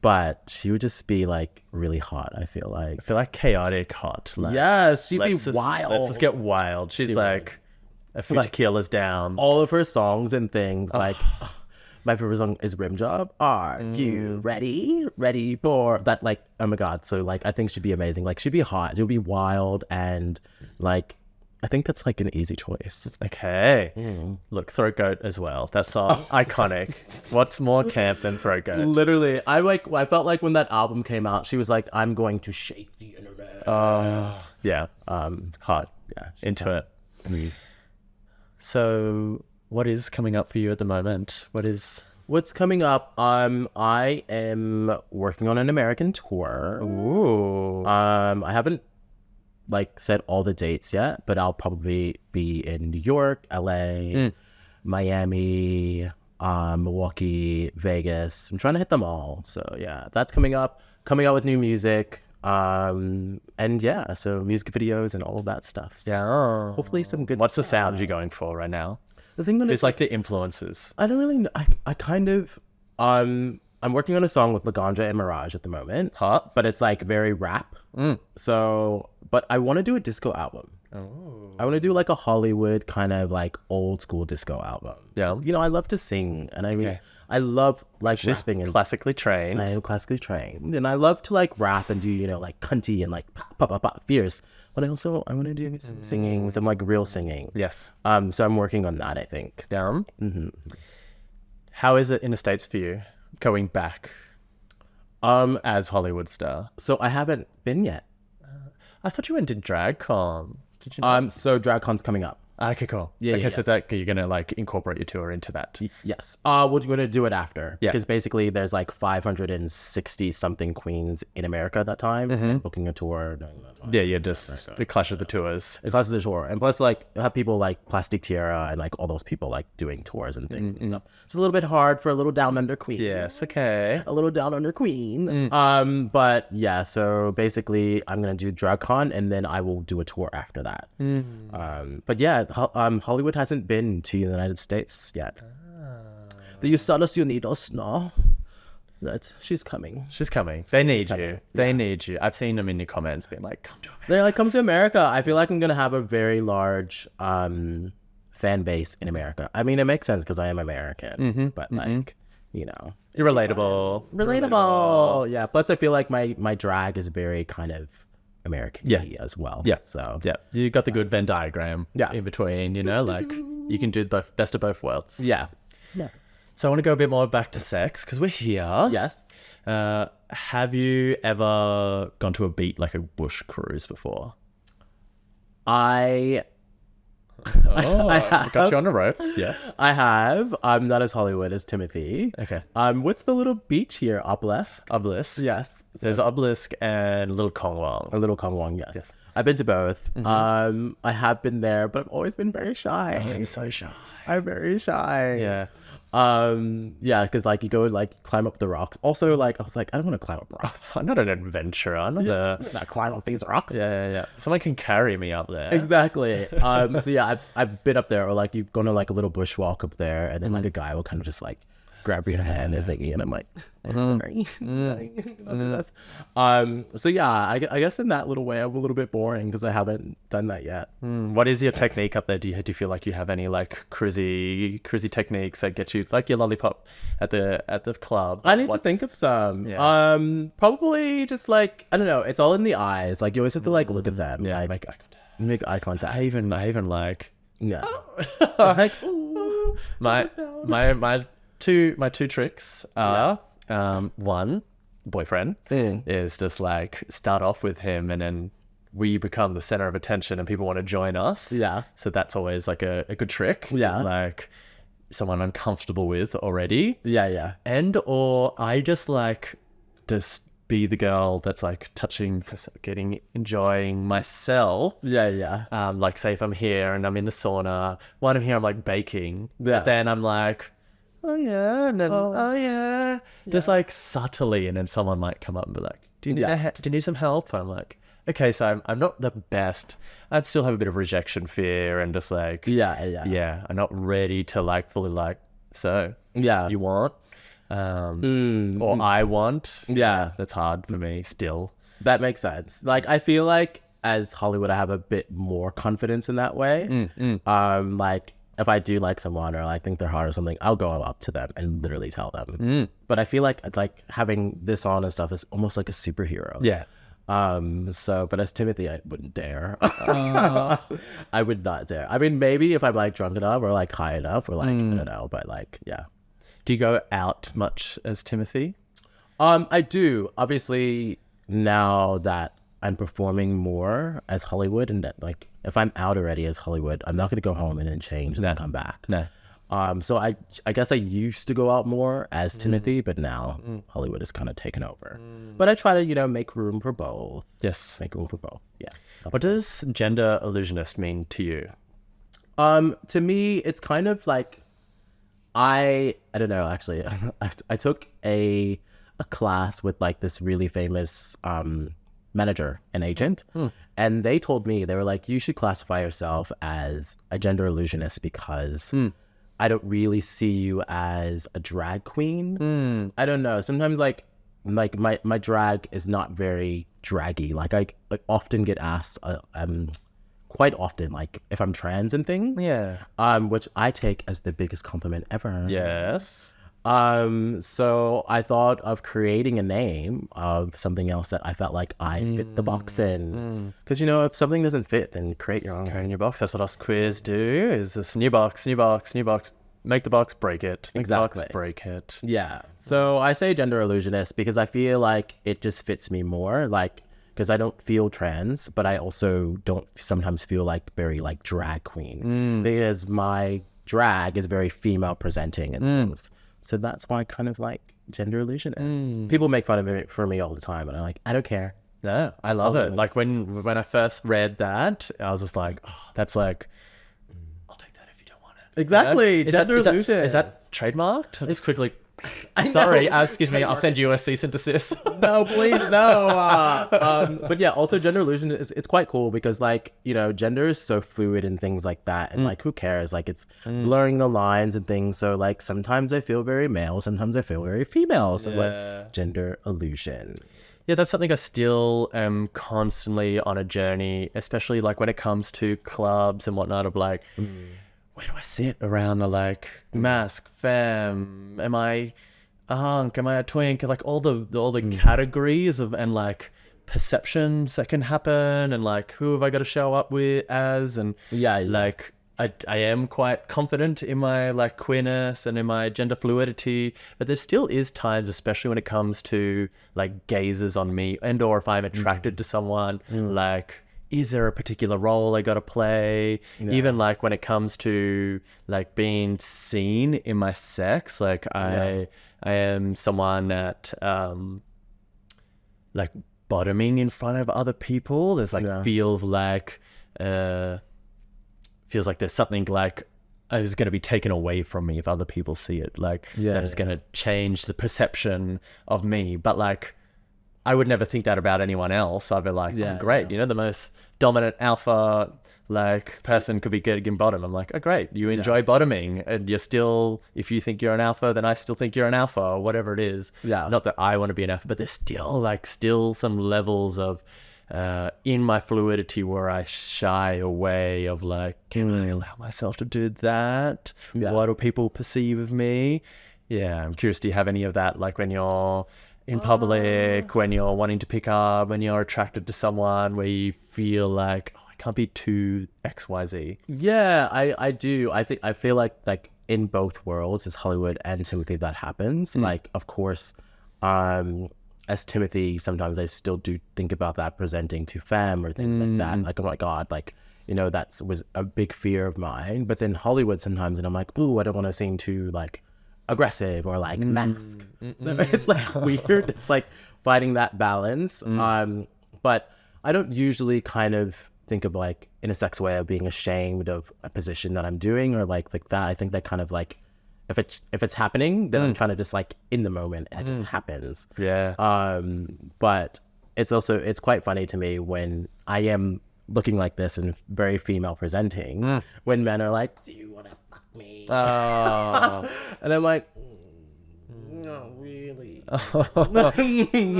but she would just be like really hot, I feel like. I feel like chaotic hot. Like, Yes, she'd be let's just- wild. Let's just get wild. She's like a few tequilas down. All of her songs and things, like my favorite song is Rim Job. Are you ready? Ready for that? Like, oh my God. So like, I think she'd be amazing. Like, she'd be hot. She'd be wild. And like, I think that's like an easy choice. Okay. Look, Throat Goat as well. That's iconic. What's more camp than Throat Goat? Literally, I felt like when that album came out, she was like, I'm going to shake the internet. Yeah. Hot. Yeah. Into it. So what is coming up for you at the moment? What is What's coming up? I am working on an American tour. Ooh. I haven't like said all the dates yet, but I'll probably be in New York, LA, Miami, Milwaukee, Vegas. I'm trying to hit them all. So yeah, that's coming up. Coming out with new music. And yeah, so music videos and all of that stuff. So Yeah. hopefully some good What's the stuff. sound you're going for right now? The thing that It's like the influences. I don't really know. I kind of I'm working on a song with Laganja and Mirage at the moment. Hot. But it's like very rap. So but I want to do a disco album. Oh. I want to do like a Hollywood kind of like old school disco album. Yeah. 'Cause, you know, I love to sing, and I mean I love like rapping, and Classically trained. I am classically trained, and I love to like rap and do, you know, like cunty and like pop fierce. But I want to do some singing, some like real singing. Yes. So I'm working on that, I think. Down. How is it in the States for you going back as Hollywood Star? So I haven't been yet. I thought you went to DragCon. Did you? So DragCon's coming up. Okay, cool. Yeah, Okay, so yes. that you're gonna like incorporate your tour into that. Yes. We're going to do it after. Yeah. Because basically there's like 560 something queens in America at that time. And booking a tour. Doing that time. Yeah, you're just the clash of the tours. It classes the tour. And plus like you have people like Plastic Tiara and like all those people like doing tours and things and stuff. It's a little bit hard for a little down under queen. Yes. Okay. A little down under queen. But yeah, so basically I'm gonna do DragCon and then I will do a tour after that. But yeah, Hollywood hasn't been to the United States yet. The Estados Unidos, no. She's coming. She's coming. They need you. They need you. I've seen them in the comments being like, "Come to America." They're like, come to America. I feel like I'm gonna have a very large fan base in America. I mean, it makes sense because I am American, but like, you know, You're relatable. relatable. Yeah. Plus, I feel like my drag is very kind of American as well. Yeah. So Yeah. You got the good Venn diagram. Yeah. In between, you know, like you can do the best of both worlds. yeah. Yeah. So I want to go a bit more back to sex because we're here. Yes. Have you ever gone to a beat like a bush cruise before? I I got you on the ropes. Yes. have. I'm not as Hollywood as Timothy. Okay. What's the little beach here? Obelisk. Obelisk. Yes. There's Obelisk and Little Kongwang. A little Kongwang, yes. I've been to both. I have been there, but I've always been very shy. I'm so shy. I'm very shy. Yeah. Yeah, because like you go like climb up the rocks. Also, like I was like, I don't want to climb up rocks. I'm not an adventurer. I'm not a... Not climb up these rocks. Yeah. Someone can carry me up there. Exactly. So yeah, I've been up there, or like you've gone to like a little bushwalk up there, and then like a guy will kind of just like grab your hand and thingy, and I'm like, sorry, don't do this. So yeah, I guess in that little way, I'm a little bit boring because I haven't done that yet. What is your technique up there? Do you feel like you have any like crazy techniques that get you like your lollipop at the club? I need to think of some. Yeah. Probably just like I don't know. It's all in the eyes. Like you always have to like look at them. Yeah, like, make eye contact. make eye contact. I even like Yeah. Like ooh, my two tricks are one, boyfriend is just like start off with him and then we become the center of attention and people want to join us. Yeah. So that's always like a good trick. Yeah. It's like someone I'm comfortable with already. Yeah. And or I just like just be the girl that's like enjoying myself. Yeah. Like say if I'm here and I'm in the sauna, while I'm here I'm like baking. Yeah. Then I'm like, oh yeah, and then oh yeah. Just like subtly, and then someone might come up and be like, do you need some help? And I'm like, okay, so I'm not the best. I still have a bit of rejection fear and just like Yeah. I'm not ready to like fully like, so Yeah. you want or I want. Yeah. That's hard for me still. That makes sense. Like I feel like as Hollywood, I have a bit more confidence in that way. Like if I do like someone or like think they're hot or something, I'll go up to them and literally tell them. But I feel like having this on and stuff is almost like a superhero. Yeah. But as Timothy, I wouldn't dare. I would not dare. I mean, maybe if I'm like drunk enough or like high enough or like I don't know, but like yeah. Do you go out much as Timothy? I do. Obviously, now that I'm performing more as Hollywood, and that like if I'm out already as Hollywood, I'm not gonna go home and then change and then come back. No. So I guess I used to go out more as Timothy, but now Hollywood has kind of taken over. But I try to, you know, make room for both. Yes. Make room for both. Yeah. What does gender illusionist mean to you? To me, it's kind of like I don't know, actually. I took a class with like this really famous manager and agent, and they told me, they were like, you should classify yourself as a gender illusionist because I don't really see you as a drag queen. I don't know. Sometimes like my drag is not very draggy. Like I often get asked quite often, like if I'm trans and things. Yeah. Which I take as the biggest compliment ever. Yes. So I thought of creating a name of something else that I felt like I fit the box in. Because, you know, if something doesn't fit, then create your own. Create a new box. That's what us queers do. Is this new box. Make the box, break it. Make Exactly. the box, break it. Yeah. So I say gender illusionist because I feel like it just fits me more. Like, because I don't feel trans, but I also don't sometimes feel like very like drag queen. Because my drag is very female presenting and things. So that's why I kind of like gender illusionist. People make fun of it for me all the time, and I'm like, I don't care. No, I love it. Like when I first read that, I was just like, oh, that's like, I'll take that if you don't want it. Exactly. Is Gender that, illusionist. is that trademarked? I'll just quickly. I Sorry, know. excuse me. I'll send you a cease and desist. No, please, no. But yeah, also gender illusion it's quite cool because like, you know, gender is so fluid and things like that, and like who cares? Like it's blurring the lines and things. So like sometimes I feel very male, sometimes I feel very female. So like gender illusion. Yeah, that's something I still am constantly on a journey, especially like when it comes to clubs and whatnot of like, where do I sit around the like mask, femme? Am I a hunk? Am I a twink? Like all the categories of and like perceptions that can happen, and like who have I got to show up with as, and like I am quite confident in my like queerness and in my gender fluidity, but there still is times, especially when it comes to like gazes on me, and or if I'm attracted to someone, like, is there a particular role I gotta play? Even like when it comes to like being seen in my sex, like I am someone that like bottoming in front of other people. There's like feels like there's something like is going to be taken away from me if other people see it. Like that is going to change the perception of me. But like, I would never think that about anyone else. I'd be like, oh, great. You know, the most dominant alpha like person could be getting bottom. I'm like, oh, great. You enjoy bottoming, and you're still, if you think you're an alpha, then I still think you're an alpha, or whatever it is. Yeah. Not that I want to be an alpha, but there's still some levels of in my fluidity where I shy away of like, can I allow myself to do that? What do people perceive of me? Yeah, I'm curious, do you have any of that, like when you're in public, when you're wanting to pick up, when you're attracted to someone, where you feel like, oh, I can't be too XYZ? Yeah, I do. I feel like in both worlds, as Hollywood and Timothy, that happens. Like, of course, as Timothy, sometimes I still do think about that presenting to femme or things like that. Like, oh my God, like, you know, that was a big fear of mine. But then Hollywood sometimes, and I'm like, ooh, I don't want to seem too like aggressive or like mask. So it's like weird. It's like finding that balance. But I don't usually kind of think of like in a sex way of being ashamed of a position that I'm doing or like that. I think that kind of like if it's happening, then I'm kind of just like in the moment and it just happens. But it's quite funny to me when I am looking like this and very female presenting when men are like, do you want to fuck me? And I'm like, not really. Do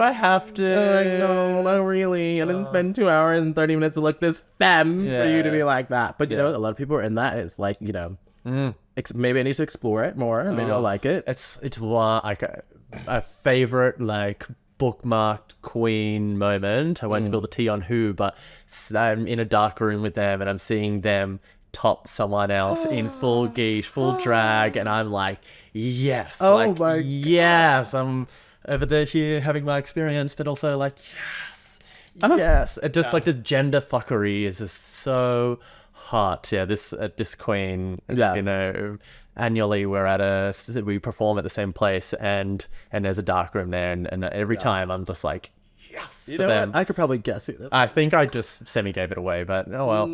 I have to? No, not really. I didn't spend 2 hours and 30 minutes to look this femme for you to be like that. But you know, a lot of people are in that. It's like, you know, maybe I need to explore it more. Maybe I'll like it. It's one like a favorite like bookmarked queen moment. I won't spill the tea on who, but I'm in a dark room with them and I'm seeing them top someone else in full geesh, full drag, and I'm like, yes, yes, I'm over there here having my experience, but also like, yes. It just like the gender fuckery is just so hot. Yeah, this queen. Yeah. You know, annually we perform at the same place, and there's a dark room there, and every time I'm just like, yes, You for know them. what? I could probably guess who this. I think I just semi gave it away, but oh well.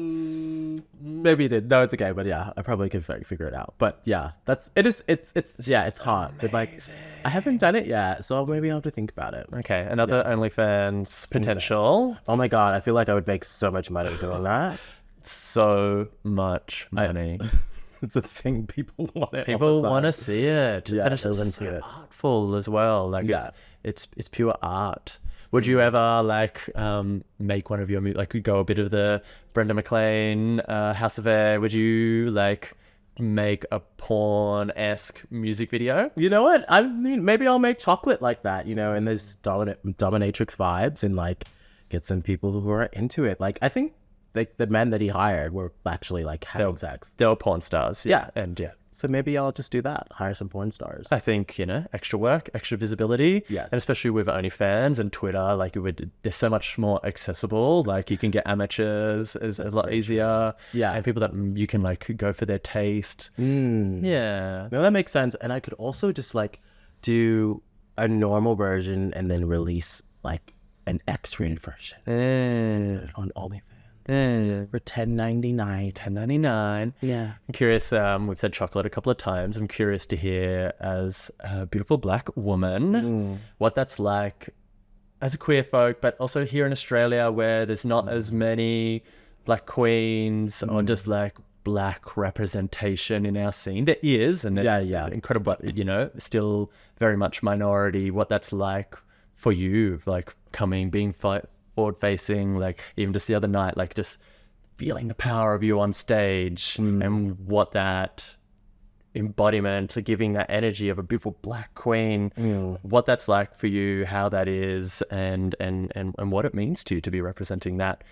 Maybe you did. No, it's okay. But yeah, I probably could figure it out. But yeah, it's hot. But like, I haven't done it yet, so maybe I'll have to think about it. Okay, another OnlyFans potential. Oh my god, I feel like I would make so much money doing that. So much money. It's a thing people want it. People want to see it. Yeah, and it's they just want to see so it. artful as well. Like Yeah. it's pure art. Would you ever like make one of your like go a bit of the Brenda McLean House of Air? Would you like make a porn-esque music video? You know what? I mean, maybe I'll make chocolate like that, you know, and there's dominatrix vibes, and like get some people who are into it. Like, I think like the men that he hired were actually like having sex. They were porn stars. Yeah. And yeah. So maybe I'll just do that. Hire some porn stars. I think, you know, extra work, extra visibility. Yes. And especially with OnlyFans and Twitter, like they're so much more accessible. Like you can get amateurs as a lot easier. Yeah. And people that you can like go for their taste. Yeah. No, that makes sense. And I could also just like do a normal version and then release like an X-rated version on OnlyFans. For $10.99. $10.99. Yeah. I'm curious, we've said chocolate a couple of times. I'm curious to hear, as a beautiful black woman, what that's like as a queer folk, but also here in Australia where there's not as many black queens or just like black representation in our scene. There is, and it's incredible, but, you know, still very much minority. What that's like for you, like being forward facing, like even just the other night, like just feeling the power of you on stage and what that embodiment, giving that energy of a beautiful black queen, what that's like for you, how that is, and what it means to you to be representing that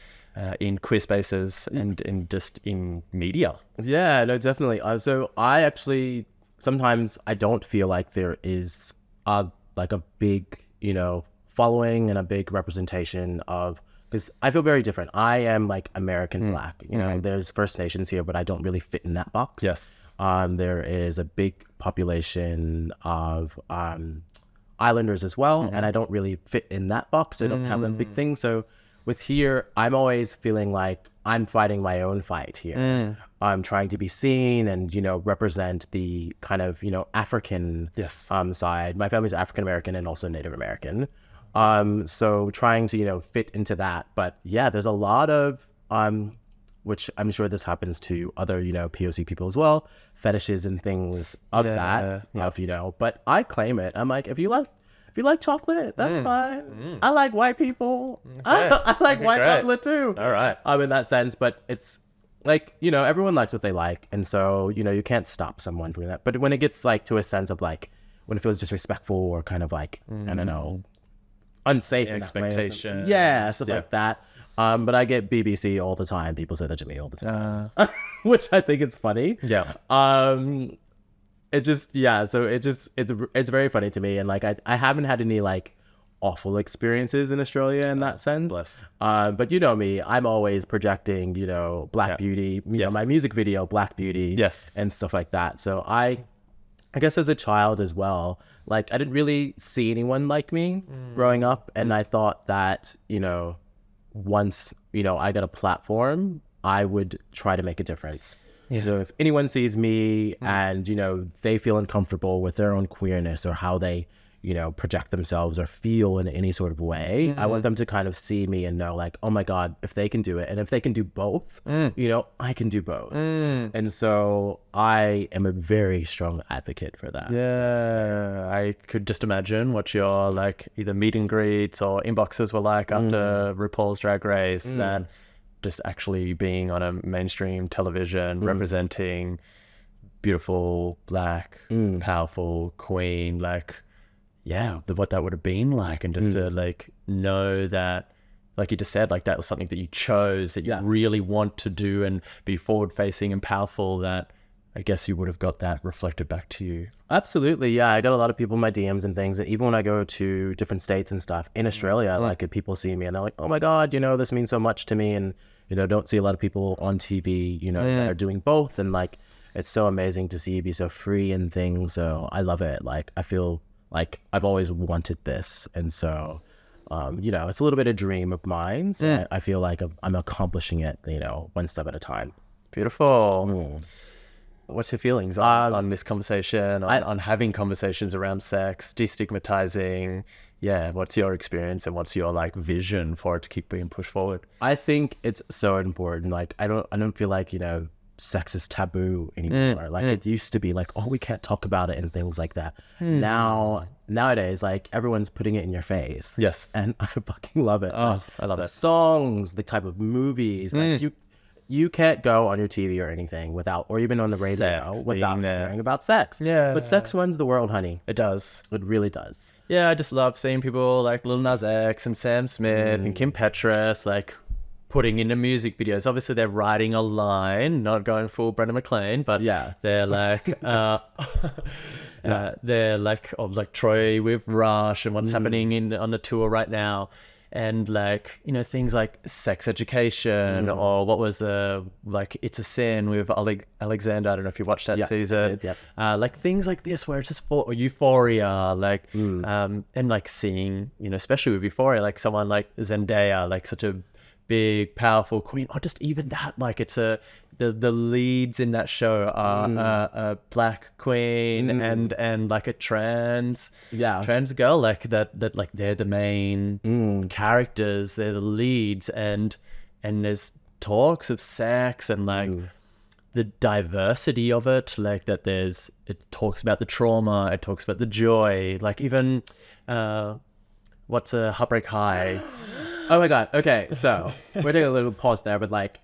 in queer spaces and just in media. Yeah, no, definitely. So I actually, sometimes I don't feel like there is like a big, you know, following and a big representation of, because I feel very different. I am like American black, you know, there's First Nations here, but I don't really fit in that box. Yes. There is a big population of islanders as well, and I don't really fit in that box. I don't have that big thing. So with here, I'm always feeling like I'm fighting my own fight here. I'm trying to be seen and, you know, represent the kind of, you know, African side. My family's African American and also Native American. So trying to, you know, fit into that. But yeah, there's a lot of, which I'm sure this happens to other, you know, POC people as well, fetishes and things of of, you know, but I claim it. I'm like, if you like chocolate, that's fine. I like white people. Okay. I like white chocolate too. All right. In that sense, but it's like, you know, everyone likes what they like. And so, you know, you can't stop someone from that. But when it gets like to a sense of like, when it feels disrespectful or kind of like, I don't know, unsafe expectation. Stuff like that. But I get BBC all the time. People say that to me all the time, which I think is funny. Yeah. So it's very funny to me. And like, I haven't had any like awful experiences in Australia in that sense. Bless. But you know me, I'm always projecting, you know, black beauty, you know, my music video, Black Beauty, and stuff like that. So I guess as a child as well, like I didn't really see anyone like me growing up. And I thought that, you know, once, you know, I got a platform, I would try to make a difference. So if anyone sees me and, you know, they feel uncomfortable with their own queerness or how they, you know, project themselves or feel in any sort of way, I want them to kind of see me and know like, oh my God, if they can do it, and if they can do both, you know, I can do both. And so I am a very strong advocate for that. Yeah, I could just imagine what your like either meet and greets or inboxes were like after RuPaul's Drag Race, that just actually being on a mainstream television representing beautiful, black, powerful queen, like, yeah, what that would have been like, and just to like know that, like you just said, like that was something that you chose, that you really want to do and be forward facing and powerful, that I guess you would have got that reflected back to you. Absolutely, yeah. I got a lot of people in my DMs and things, and even when I go to different states and stuff in Australia, like people see me and they're like, oh my God, you know, this means so much to me, and don't see a lot of people on TV, that are doing both. And like, it's so amazing to see you be so free in things. So I love it. Like, I feel like I've always wanted this. And so, it's a little bit of a dream of mine. So I feel like I'm accomplishing it, one step at a time. Beautiful. What's your feelings on this conversation, on having conversations around sex, destigmatizing? Yeah, what's your experience and what's your like vision for it to keep being pushed forward? I think it's so important. Like, I don't feel like, sex is taboo anymore. Like it used to be like, oh, we can't talk about it and things like that. Nowadays, like everyone's putting it in your face. Yes. And I fucking love it. Oh, I love the that. songs, the type of movies, like you can't go on your TV or anything without, or even on the radio without hearing about sex. Yeah. But sex runs the world, honey. It does. It really does. Yeah, I just love seeing people like Lil Nas X and Sam Smith and Kim Petras like putting into music videos. Obviously, they're writing a line, not going full Brendan McLean, but they're like, they're like Troye with Rush and what's happening on the tour right now. And like, things like sex education or what was like It's a Sin with Alexander. I don't know if you watched that season. Like things like this where it's just for Euphoria, like, and like seeing, especially with Euphoria, like someone like Zendaya, like such a big, powerful queen, or just even that, like it's the leads in that show are a black queen and like a trans girl, like that like they're the main characters, they're the leads, and there's talks of sex and like the diversity of it, like that it talks about the trauma, it talks about the joy, like even what's a Heartbreak High. Oh my god. Okay, so we're taking a little pause there, but like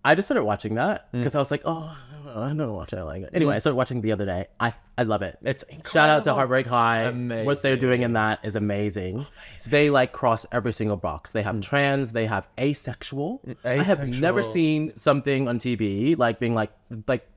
I just started watching that because I was like, oh, I don't watch it like it. Anyway, I started watching the other day. I love it. It's incredible. Shout out to Heartbreak High. Amazing. What they're doing in that is amazing. They like cross every single box. They have trans, they have asexual. I have never seen something on TV like being like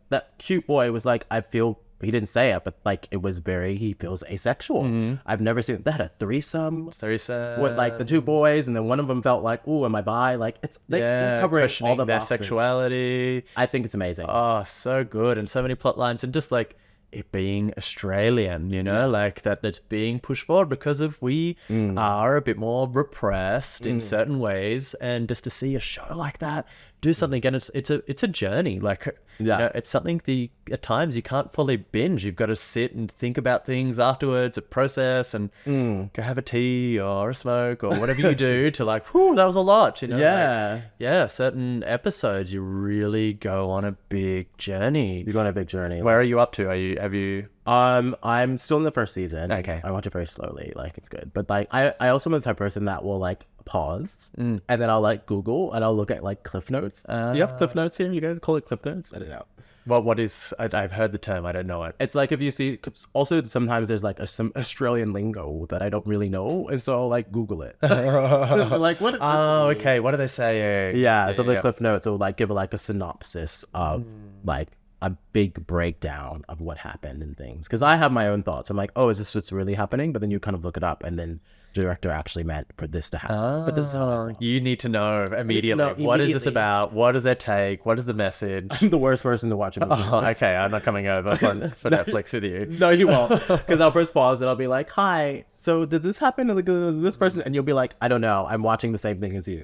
that cute boy was like, I feel, he didn't say it, but like it was he feels asexual. I've never seen that. Had a threesome with like the two boys, and then one of them felt like, ooh, am I bi? Like they're covering all the their boxes. Sexuality. I think it's amazing. Oh, so good, and so many plot lines, and just like it being Australian, like that's being pushed forward because of we are a bit more repressed in certain ways, and just to see a show like that do something, and it's a journey, like it's something at times you can't fully binge. You've got to sit and think about things afterwards, a process, and go have a tea or a smoke or whatever you do to like, whew, that was a lot, certain episodes you really go on a big journey. You go on a big journey. Where are you up to? Have you I'm still in the first season. Okay. I watch it very slowly, like it's good. But like I also am the type of person that will like pause and then I'll like Google and I'll look at like Cliff Notes. Do you have Cliff Notes here? You guys call it Cliff Notes? I don't know. Well, what is, I've heard the term, I don't know it. It's like if you see, also sometimes there's like some Australian lingo that I don't really know, and so I'll like Google it. Like, what is this? Oh, okay. What do they say? Yeah, so the Cliff Notes will like give like a synopsis of like a big breakdown of what happened and things. Because I have my own thoughts. I'm like, oh, is this what's really happening? But then you kind of look it up, and then the director actually meant for this to happen. But this is you need to know immediately. What is this about? What is their take? What is the message? I'm the worst person to watch a movie. Oh, okay. I'm not coming over for Netflix with you. No, you won't. Because I'll press pause and I'll be like, hi, so did this happen? Like, is this person? And you'll be like, I don't know. I'm watching the same thing as you.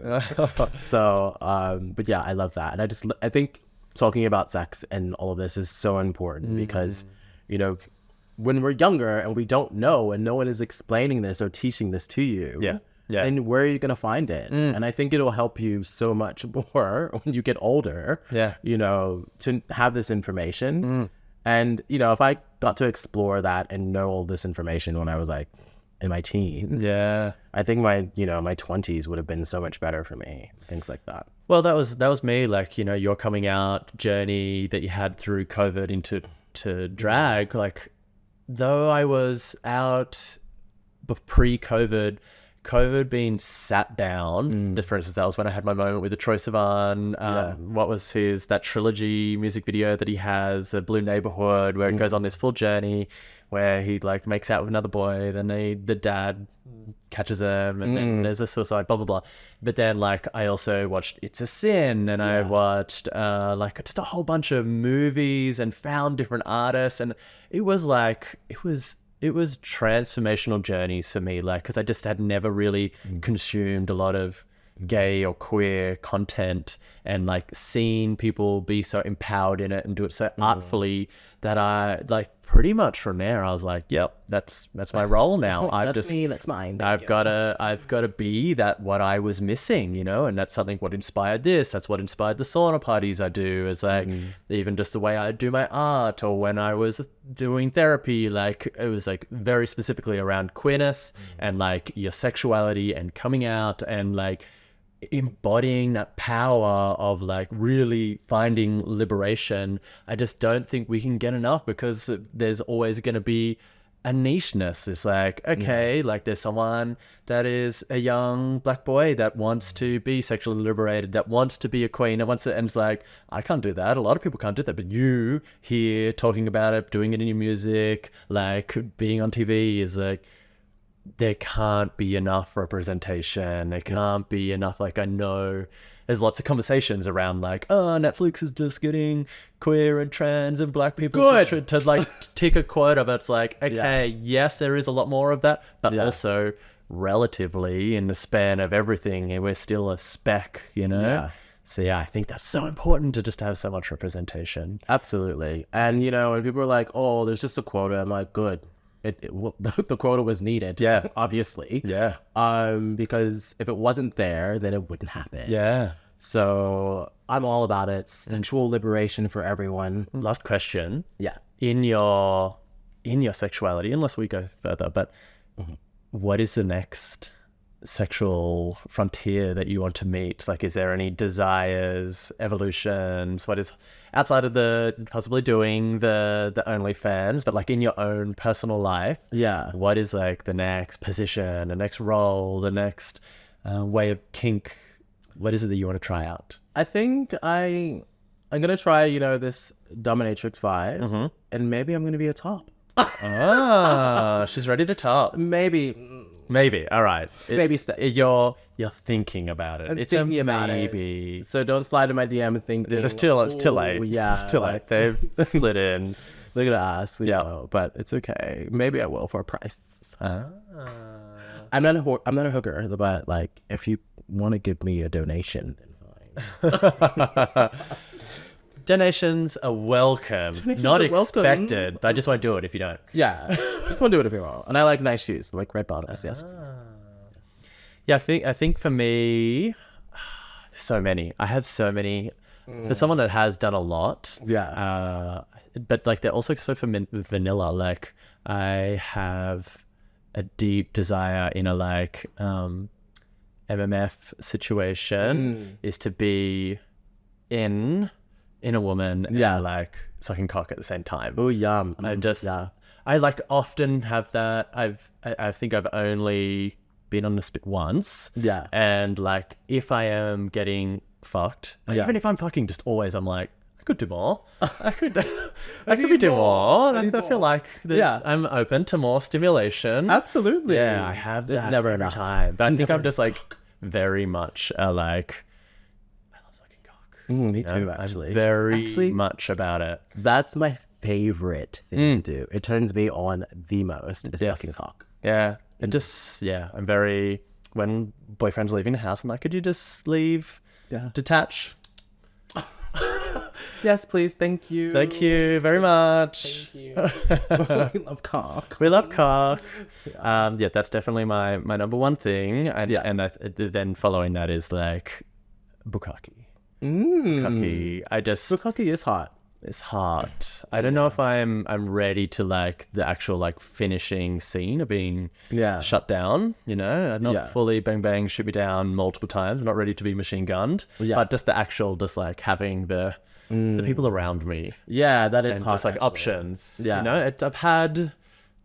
So, but yeah, I love that. And I think talking about sex and all of this is so important because, you know, when we're younger and we don't know and no one is explaining this or teaching this to you, and where are you going to find it? And I think it'll help you so much more when you get older, you know, to have this information. And, you know, if I got to explore that and know all this information when I was like in my teens, I think my 20s would have been so much better for me, things like that. Well, that was me, like, you know, your coming out journey that you had through COVID into drag. Like, though I was out pre-COVID, COVID being sat down, for instance, that was when I had my moment with the Troye Sivan. What was that trilogy music video that he has, the Blue Neighborhood, where it goes on this full journey where he like makes out with another boy, then the dad catches him, and then there's a suicide, blah blah blah. But then like I also watched It's a Sin, and I watched like just a whole bunch of movies and found different artists, and it was transformational journeys for me, like, because I just had never really consumed a lot of gay or queer content, and like seen people be so empowered in it and do it so artfully that I like pretty much from there I was like, yep, that's my role now. That's me, that's mine. I've gotta be that what I was missing, and that's something what inspired this. That's what inspired the sauna parties I do. Is like even just the way I do my art, or when I was doing therapy, like it was like very specifically around queerness and like your sexuality and coming out and like embodying that power of like really finding liberation. I just don't think we can get enough, because there's always going to be a nicheness. It's like, okay, like there's someone that is a young black boy that wants to be sexually liberated, that wants to be a queen, and it's like, I can't do that. A lot of people can't do that, but you here talking about it, doing it in your music, like being on TV is like, there can't be enough representation. There can't be enough. Like, I know there's lots of conversations around like, oh, Netflix is just getting queer and trans and black people to like tick a quota. But it's like, okay, yes, there is a lot more of that, but also relatively in the span of everything, we're still a speck, So yeah, I think that's so important to just have so much representation. Absolutely. And when people are like, oh, there's just a quota, I'm like, good. The quota was needed, obviously, because if it wasn't there, then it wouldn't happen. So I'm all about it. Sensual liberation for everyone. Last question. In your sexuality, unless we go further, but what is the next sexual frontier that you want to meet? Like, is there any desires, evolutions? What is outside of the possibly doing the OnlyFans, but like in your own personal life? What is like the next position, the next role, the next way of kink? What is it that you want to try out? I think I'm gonna try this dominatrix vibe, and maybe I'm gonna be a top. She's ready to top. Maybe. All right. Baby steps. You're thinking about it. I'm it's thinking a about maybe. So don't slide in my DMs thinking. It's too late. Yeah. It's too late. They've slid in. Look at us. But it's okay. Maybe I will for a price. I'm not a hooker, but like if you want to give me a donation, then fine. Donations are welcome. Not expected. But I just won't do it if you don't. Just won't do it if you won't. And I like nice shoes, like red bottoms. Yes. Yeah, I think for me, there's so many. I have so many. For someone that has done a lot. But like they're also so vanilla. Like I have a deep desire in a like MMF situation is to be in a woman and like sucking cock at the same time. Oh, yum. I like often have that. I think I've only been on the spit once. And like if I am getting fucked, even if I'm fucking just always, I'm like, I could do more. I could be doing more. I feel like I'm open to more stimulation. Absolutely. Yeah, I have There's that never every enough time. But I think I'm just like very much like, me too, actually. I'm very much about it. That's my favorite thing to do. It turns me on the most, is sucking cock. Yeah. And just, I'm very, when boyfriend's leaving the house, I'm like, could you just leave, detach? Yes, please. Thank you. Thank you very much. Thank you. We love cock. We love cock. That's definitely my number one thing. And then following that is like bukkake. Bukkake. Bukkake is hot. It's hot. I don't know if I'm ready to like the actual like finishing scene of being shut down, I'm not fully bang bang shoot me down multiple times, not ready to be machine gunned, but just the actual just like having the people around me. That is and hot. Just like actually. options. I've had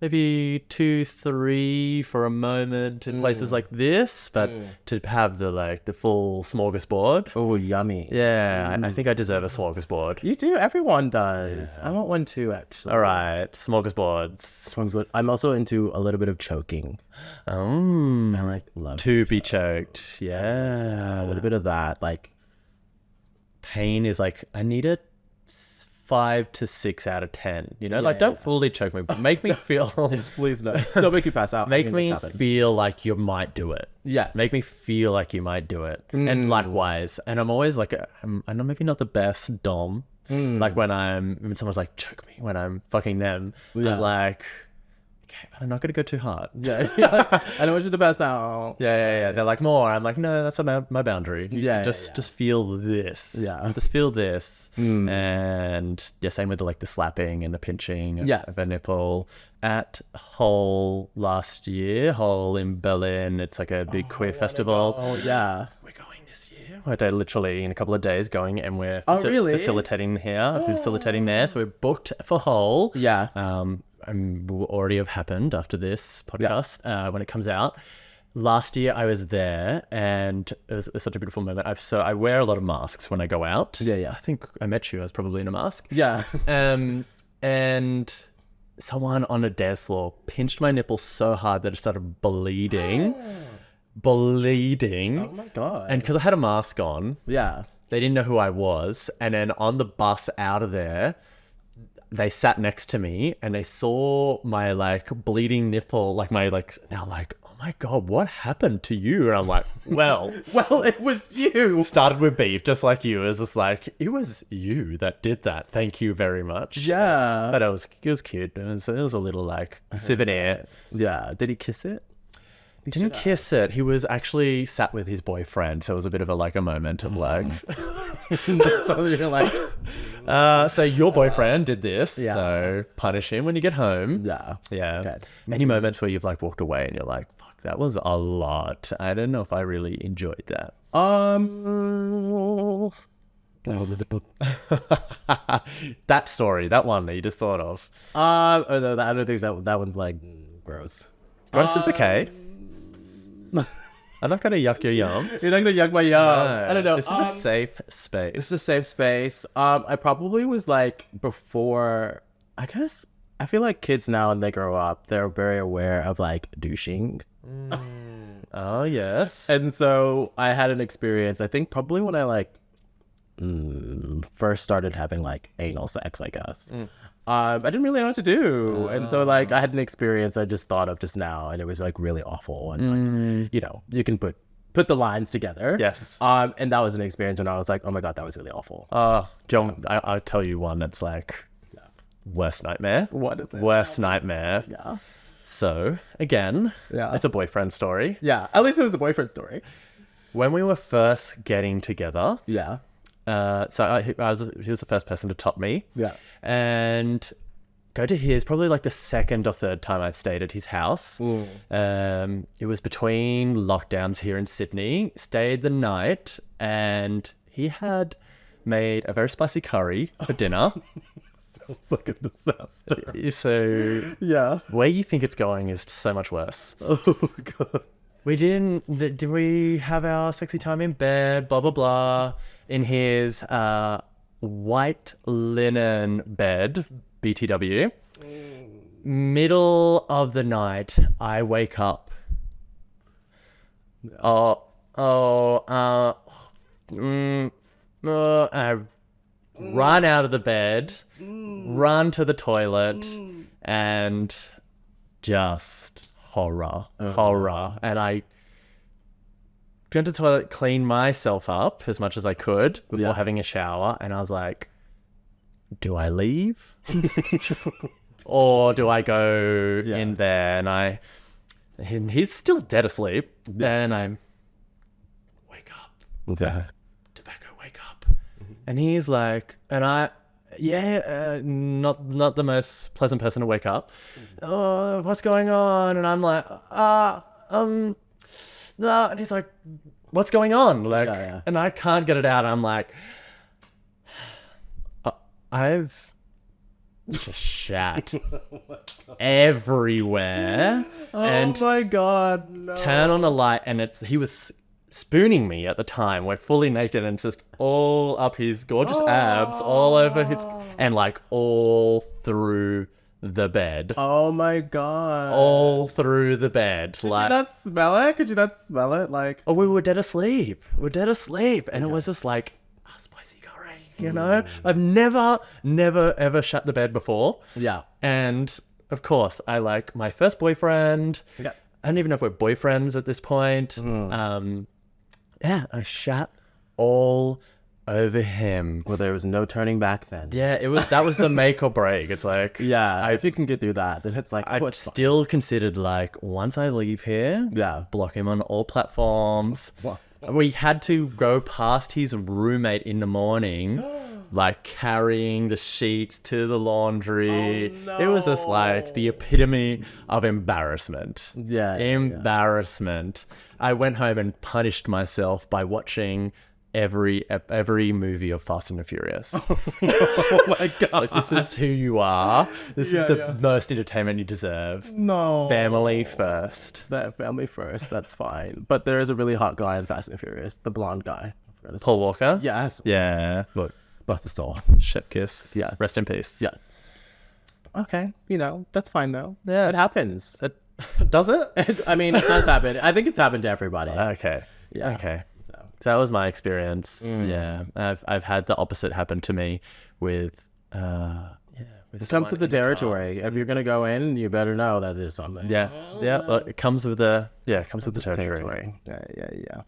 maybe 2, 3 for a moment in places like this, but to have the full smorgasbord. Oh, yummy. Yeah, I think I deserve a smorgasbord. You do. Everyone does. I want one too, actually. All right, smorgasbords. I'm also into a little bit of choking. Oh, I love to be choked. Yeah, a little bit of that. Like, pain is like, I need a 5 to 6 out of 10. You know, don't fully choke me, but make me feel. yes, please no. Don't make you pass out. Make me feel like you might do it. Yes. Make me feel like you might do it. And likewise. And I'm always like, I'm maybe not the best dom. Like when someone's like, choke me when I'm fucking them. I'm like, okay, but I'm not going to go too hard. Yeah. I don't want you to pass out. Yeah. They're like, more. I'm like, no, that's my boundary. Just feel this. Yeah. Just feel this. And yeah, same with the slapping and the pinching of a nipple. At Hole last year, Hole in Berlin, it's like a big queer festival. Oh, yeah. We're going this year. We're literally in a couple of days going, and we're really? facilitating here, facilitating there. So we're booked for Hole. Yeah. Will already have happened after this podcast when it comes out. Last year I was there, and it was such a beautiful moment. I wear a lot of masks when I go out. Yeah. I think I met you. I was probably in a mask. Yeah. And someone on a dance floor pinched my nipple so hard that it started bleeding. Oh my God. And because I had a mask on, yeah, they didn't know who I was. And then on the bus out of there, they sat next to me and they saw my bleeding nipple, now oh my God, what happened to you? And I'm like, well, it was you. Started with beef, just like you. It was just like, it was you that did that. Thank you very much. Yeah. But it was cute. It was a little souvenir. Yeah. Did he kiss it? He didn't kiss it. He was actually sat with his boyfriend. So it was a bit of a moment of So you're like, so your boyfriend did this, so punish him when you get home. Yeah. Okay. Any moments where you've walked away and you're like, fuck, that was a lot. I don't know if I really enjoyed that. That story, that one that you just thought of. I don't think that one's gross. Gross is okay. I'm not going to yuck your yum. You're not going to yuck my yum. No, I don't know. This is a safe space. This is a safe space. I probably was before, I guess, I feel like kids now when they grow up, they're very aware of douching. Oh, yes. And so I had an experience, I think probably when I first started having anal sex, I guess. I didn't really know what to do. And so I had an experience I just thought of just now, and it was really awful. And you can put the lines together. Yes. And that was an experience when I was like, oh my God, that was really awful. John, I'll tell you one that's worst nightmare. What is it? Worst nightmare. Yeah. So, again, it's a boyfriend story. Yeah. At least it was a boyfriend story. When we were first getting together, yeah. So he was the first person to top me. Yeah. And go to his, probably the second or third time I've stayed at his house. It was between lockdowns here in Sydney. Stayed the night, and he had made a very spicy curry for dinner. Sounds like a disaster. So yeah, where you think it's going is so much worse. Oh God. Did we have our sexy time in bed, blah, blah, blah, in his white linen bed, BTW. Middle of the night, I wake up. I run out of the bed, run to the toilet, and just horror. And I went to the toilet, cleaned myself up as much as I could before having a shower, and I was like, do I leave? Or do I go in there? And he's still dead asleep. And I wake up. Okay. Tobacco, wake up. And he's like, and I, not the most pleasant person to wake up. Oh, what's going on? And I'm like, no. And he's like, what's going on? And I can't get it out. I'm like, I've just shat everywhere. And oh my god, no. turn on a light, and he was spooning me at the time. We're fully naked, and it's just all up his gorgeous abs, all over his, and like all through the bed. Oh my god. All through the bed. Did you not smell it? Could you not smell it? Like, oh, we were dead asleep. And it was just like a spicy curry, you know? I've never, ever shut the bed before. yeah. And of course, I like my first boyfriend. Yeah. I don't even know if we're boyfriends at this point. Yeah, I shat all over him. Well, there was no turning back then. Yeah, that was the make or break. It's like, Yeah, if you can get through that, then it's like, I it's still considered like, once I leave here, Yeah. block him on all platforms. What? We had to go past his roommate in the morning, like carrying the sheets to the laundry. Oh, It was just like the epitome of embarrassment. Yeah, Embarrassment. I went home and punished myself by watching every movie of Fast and the Furious. Oh my god. It's like, this is who you are. This is the most entertainment you deserve. No. Family first. That family first, that's fine. But there is a really hot guy in Fast and Furious, the blonde guy. I forgot his Paul Walker? name. Yes. Yeah. Look, bust the soul. Chef kiss. Yes. Rest in peace. Yes. Okay, that's fine though. Yeah. It happens. Does it? I mean, it does happen. I think it's happened to everybody. Okay. Yeah. Okay. So. So that was my experience. Yeah. I've had the opposite happen to me with It comes with the territory. If you're gonna go in, you better know that there's something. Yeah. Well, it comes with the territory. Yeah.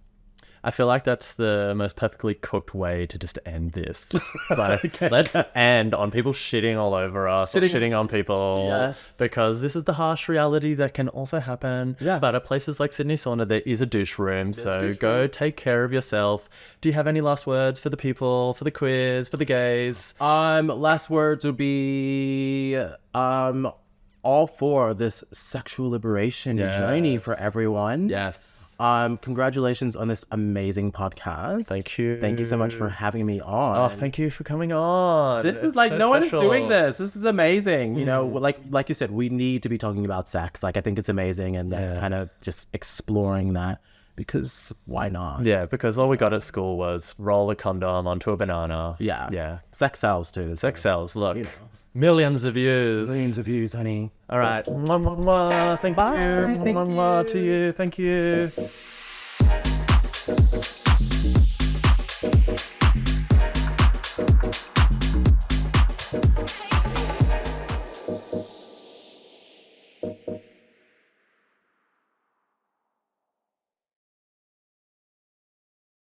I feel like that's the most perfectly cooked way to just end this. Like, let's end on people shitting all over us, shitting on people. Yes. Because this is the harsh reality that can also happen. Yeah. But at places like Sydney Sauna, there is a douche room. So go take care of yourself. Do you have any last words for the people, for the queers, for the gays? Last words would be all for this sexual liberation journey for everyone. Yes. Congratulations on this amazing podcast. Thank you. Thank you so much for having me on. Oh, thank you for coming on. This is It's like so no one is special. doing this. This is amazing. You know, like you said, we need to be talking about sex. Like I think it's amazing, and that's kind of just exploring that because why not? Yeah, because all we got at school was roll a condom onto a banana. Yeah. Yeah. Sex sells too. Sex sells. Look, millions of views. Millions of views, honey. All right. Mwah, mwah, mwah. Thank you. Mwah, mwah to you. Thank you.